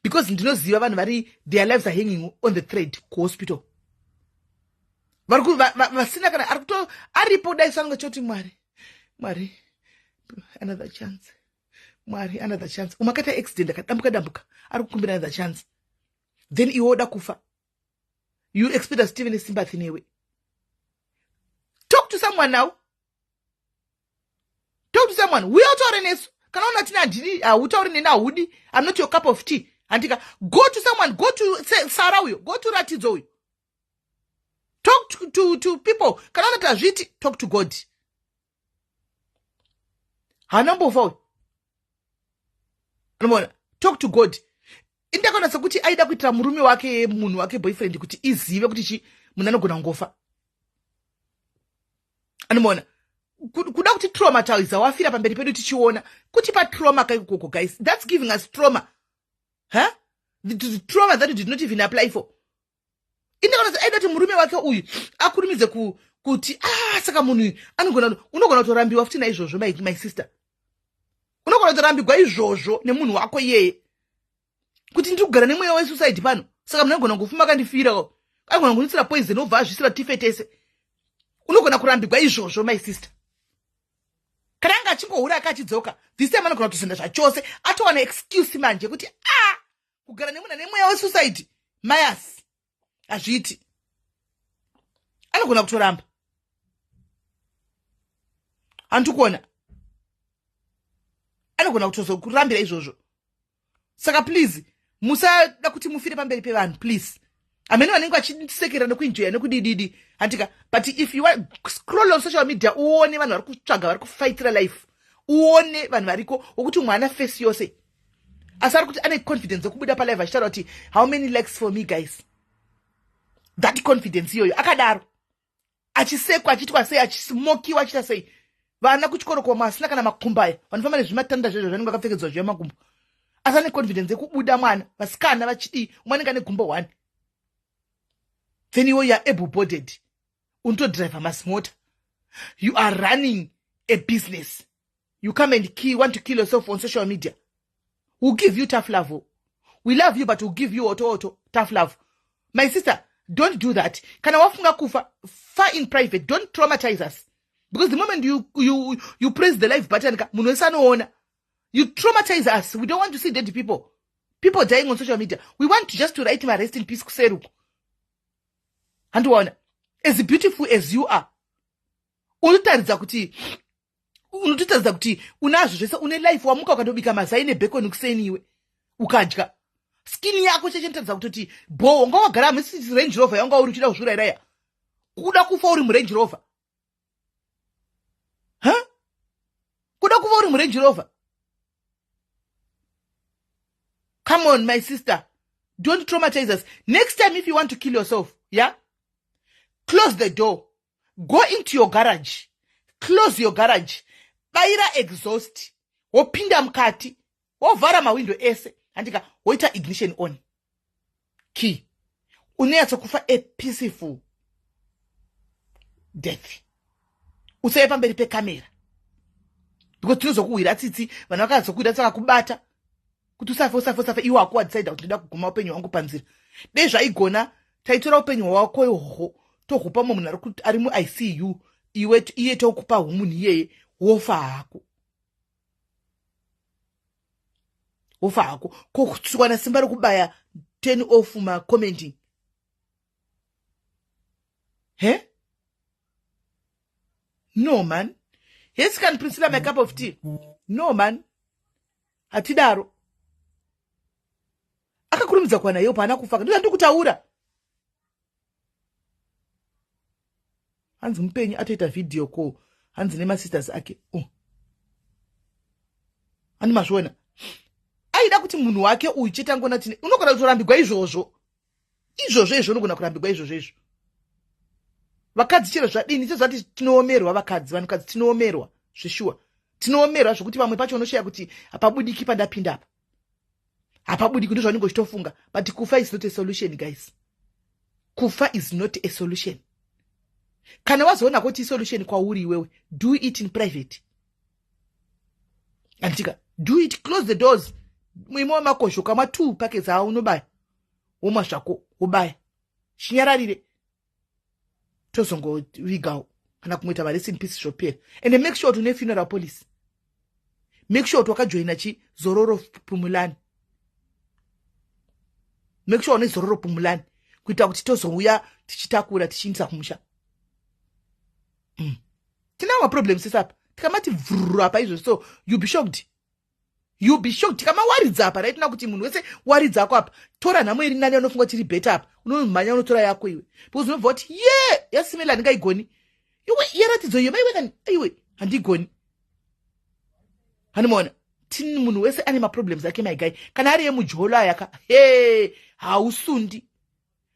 Speaker 1: Because ndinoziva vanhu vari their lives are hanging on the thread ku hospital. Vasina kana aripo dai sanga choti Mwari another chance. Mwari another chance. Umakata accident akadambuka ari kukumbira another chance. Then iwe oda kufa. You expect a Stephen sympathy newe. Talk to someone now. Talk to someone. We are talking kana unatina ndini utauri nena hudi. I'm not your cup of tea. Antika, go to someone, go to Sarah uyo, go to Ratizo uyo. Talk to people. Kana unata zviti, talk to God. Hanambofa. Anamona, talk to God. Indakona sakuti aida kuitira murume wake munhu wake boyfriend kuti izive kuti munhu anogona ngofa. Anamona. Kuda kuti traumatize wafira pamberi pedu tichiona kuti pa trauma kaikoko guys. That's giving us trauma. Huh? The trauma that you did not even apply for. Indakona aida kuti murume wake uyu akurumize kuti saka munhu unogona kutorambiwa futi naizvozvo my sister. Unogona kutorambirwa izvozvo nemunhu wako yeye. Kuti ndiri kugara nemweya wesuicide pano. Saka munhu anogona kufuma kandifira. Anogona kunitsira poison obva azvisira tifetese. Unogona kurambirwa izvozvo my sister. Kana anga achingohura akachidzoka, this time anogona kutosenda zvachose, atowana excuse manje kuti kugara nemunhu nemweya wesuicide mayasi azviti. Anogona kutoramba. Andikuona. Anogona kutozokurambira izvozvo. Saka please, musada kuti mufire pamberi pevanhu please. Amene vanenge vachisekera nekuenjoya nekudididi. Antika, but if you want scroll on social media, uone vanhu vari kutsvaga vari kufaitira life. Uone vanhu variko wokuti mwana face yose. Asari kuti ane confidence yokubuda pa live achitaura kuti how many likes for me guys. That confidence iyoyo akadaro. Achisekwa achitwa sei achismokiwa achita sei. Vana kuchikoro kwa masina kana makumbaya. Vanofamba nezvimatanda zvezvo zvanenge vakapfekedzwa zvemakumbo. Asane confidence yekubuda mwana vasikana vachidi umwe ane gumbo 1. Then you are able-bodied. Unto drive a mass motor. You are running a business. You come and want to kill yourself on social media. We'll give you tough love. We love you, but we'll give you auto tough love. My sister, don't do that. Kana wafunga kufa far in private. Don't traumatize us. Because the moment you press the live button, you traumatize us. We don't want to see dead people. People dying on social media. We want just to write my rest in peace kuseru. And one, as beautiful as you are, unotadza kuti unazvo zvese une life wamuka ukatobika mazai nebacon kuseniwe ukadya skin yako cheche notadza kutoti bo wanga wagara musi Range Rover yanga uri uchida kuzvurairaya kuda kufa uri muRange Rover kuda kufa uri muRange Rover. Come on my sister, don't traumatize us. Next time if you want to kill yourself, yeah, close the door. Go into your garage. Close your garage. Baira exhaust. Wopinda mkati. Wovhara mawindo ese. Andika, woita ignition on. Key. Uneyatso kufa a peaceful death. Usaye pamberi pe kamera. Because tinozokuwira tsitsi, vanhu vakazokuwira saka kubata. Kuti usafe iwe wako wadecide kuti ndoda kuguma upenyu hwangu panzira. Dei zvaigona taitora upenyu hwako ihwohwo tohupa munhu ari muICU iye tokupa humunhu iyeye wofa hako. wofa hako kokutsukwana simba rekubaya 10 off commenting. He? No man. Yes, can Priscilla my cup of tea? No man. Hatidaro. Akakurumidza kwa nayo pana kufaka. Ndizva ndikutaura. Hanzi mupenyi atoita video call. Hanzi nema sisters ake. Ani mazvona. Aida kuti munhu wake uyu chitangona tine. Unogona kutorambirwa izvozvo. Izvozvo unogona kurambirwa izvozvo. Vakadzi chero zvadini sezvati tinoomerwa vakadzi vanhukadzi tinoomerwa zvishuwa. Tinoomerwa zvokuti vamwe pacho unosheya kuti hapabudiki pandapinda apa. Hapabudiki ndizvo vanenge chitofunga. But kufa is not a solution guys. Kufa is not a solution. Kana wazoona kuti solution kwauri iwewe, do it in private. Antika, do it, close the doors. Mwimo makosho kama 2 packets ha unobaya. Woma zvako ubaya. Shinyararire. Tozongo vigawo kana kumwita va rest in peace zvopera. And make sure tune funeral police. Make sure wakajoina chi Zororo Pumulani. Make sure une Zororo Pumulani kuita kuti tozouya tichitakura tichinza kumusha. Tina problems isapa. Tikamati vrrr apa izvo, so you be shocked. You be shocked. Kama waridza apa right now kuti munhu wese waridza ako apa. Tora nhamo iri nani anofunga kuti iri better apa. Unomhanya unotora yako iwe. Because unobva kuti yasimela ndingaigoni. Iwe yaratidzo iyo maiwe kani iwe handigoni. Hanimona. Tini munhu wese ane maproblems ake my guy. Kana ari emujolai yaka. Hausundi.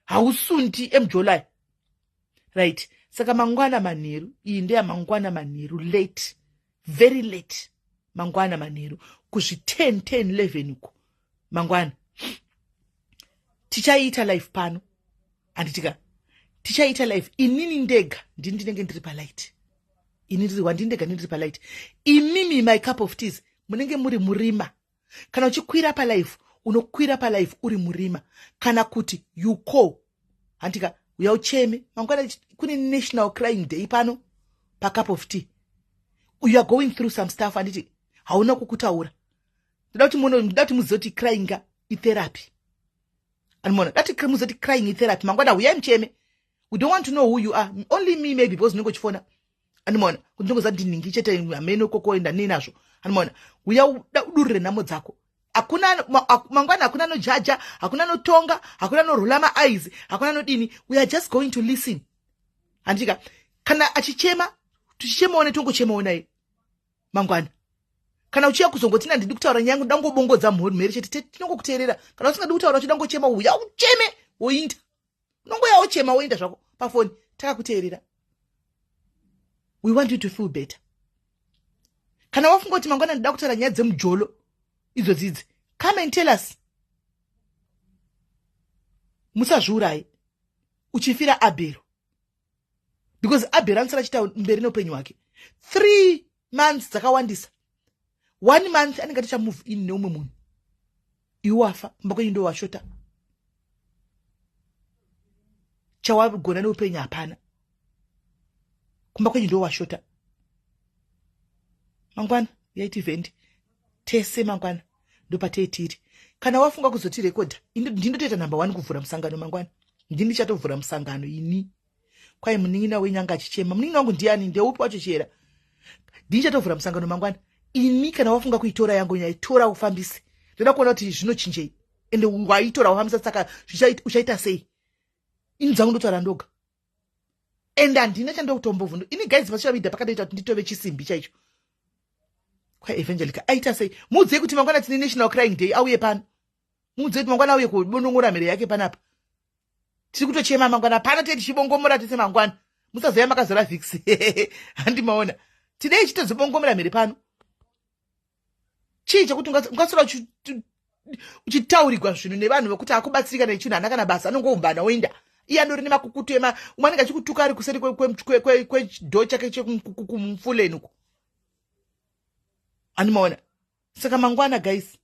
Speaker 1: Hausundi emujolai. Right. Saka mangwana manheru. Iyi ndeya mangwana manheru. Late. Very late. Mangwana manheru. Kuzvi 10, 11 uko. Mangwana. Tichaita life pano. Anditika. Tichaita life. Inini ndega. Ndinenge ndiri palight. Inini wandindega ndiri palight. Imimi my cup of tea. Munenge muri murima. Kana uchikwira pa life. Unokwira pa life uri murima. Kana kuti you call. Antika. Uya ucheme. Mangwana kune National Crying Day pano. Pa cup of tea. You are going through some stuff. Anditi. Hauna kukutaura. Ndati muzoti crying therapy. Anmona, dati muzoti crying therapy. Mangwana uya mcheme. We don't want to know who you are. Only me maybe because ningo chifona. Anmona, kundingo za ndiningi chete ameno koko enda ninazvo. Anmona, uya udurire namo dzako. Mangwana hakuna no jaja, hakuna no tonga, hakuna no rulama eyes, hakuna no dini. We are just going to listen. Andika, kana achichema, tuchichema one tongo chema onaye. Mangwana. Kana uchiya kuzongotina ndidi kutaura nyangu dango bongodza mhuri chete tinongo kuteerera. Kana usingadi kutaura chidango chema uya ucheme woinda. Unongo ya uchema woinda zvako pa phone takakuteerera. We want you to feel better. Kana wafunga kuti mangwana ndida kutaura nyaya dzemujolo idzo dzidzi. Come and tell us. Musazviurayi. Uchifira Abel. Because Abel ansara chita mberi noupenyu hwake. 3 months dzakawandisa. 1 month anenge ticha move in neumwe munhu. Iwe wafa mbakwenyu ndo washota. Chawagona neupenyu hapana. Kumba kwenyu ndo washota. Mangwana yaiti vendi. Tese mangwana ndo pateetiri. Kana wafunga kuzoti rekodha ndindotoita number 1 kuvhura musangano mangwana. Ndini ndichatovhura musangano ini. Kwai munin'ina wenyanga achichema. Munin'ina wangu ndiani ndeupi wacho chera. Ndichatovhura musangano mangwana. Ini kana wafunga kuitora yangu nyaitora ufambise. Ndoda kuona kuti zvinochinjei. Ende waitora ufambisa saka uchaita sei? Inzangu ndotora ndoga. Ende andina chandokutombovhu. Ini guys vasha vida pakatoita kuti nditove chisimbi chaicho. Kwa Evangelica aita sei? Mudziye kuti mangwana tine National Crying Day auye pano. Mudziye kuti mangwana auye kubonongora mere yake panapa. Tiri kutochema mangwana pano tete chibongomora tese mangwana. Musazoya makazora vix. Handi maona. Today chitozobongomora mere pano. Chii chakuti ungasora uchitaurirwa zvinhu nevanhu vokuti akubatsirika nechinhu hana kana basa anongoumbana oenda. Iye andori nemakukutu umwe anenge achikutuka ari kuseri kwedho chake chekumfuleni uko. Animaona. Saka mangwana guys.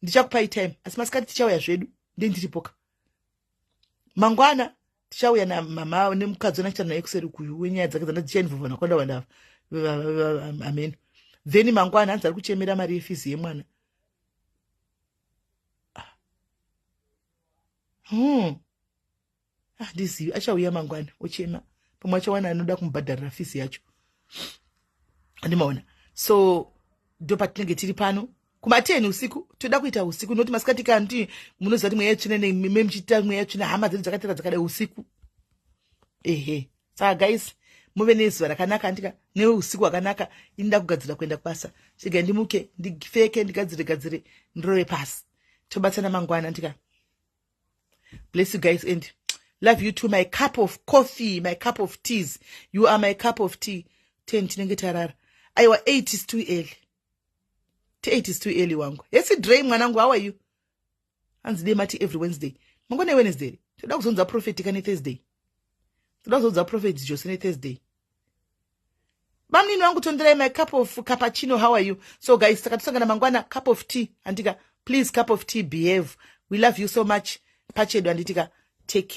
Speaker 1: Ndichakupai time. Asi masikati tichauya zvedu. Ndiripoka. Mangwana tichauya na mama nemukadzi anachitana naye kuseri wenyaya dzake dzandichainvuvana kwanda wanda. Amen. Then mangwana anzi ari kuchemera mari yefizi yemwana. Ndizivi achauya mangwana ochema pamwe achawana anoda kumubhadharira fisi yacho. Andimaona. So ndo patinenge tiri pano kuma10 usiku toda kuita usiku noti masikati kanti munoziva kuti mweya tsvina nememuchita mweya tsvina hama dzedu dzakatira dzakada usiku. Saka guys muve nezuva rakanaka andika neusiku wakanaka. Inda kugadzira kuenda kubasa. Chiga ndimuke ndipfeke ndigadzire ndirove pasi. Tobatsana mangwana andika. Bless you guys and love you too. My cup of coffee, my cup of teas. You are my cup of tea. 10 tinenge tarara. Aiwa 8 is too early. 8 is too early wangu. Yes, Dre mwanangu, how are you? Anzide mati every Wednesday. Mangone Wednesday. Toda kuzonza prophet kane Thursday. Toda kuzonza prophet Josene Thursday. Bamnini wangu tondere my cup of cappuccino, how are you? So guys, takatusanga na mangwana cup of tea. Antika, please cup of tea behave. We love you so much. Pachedo anditika, take care.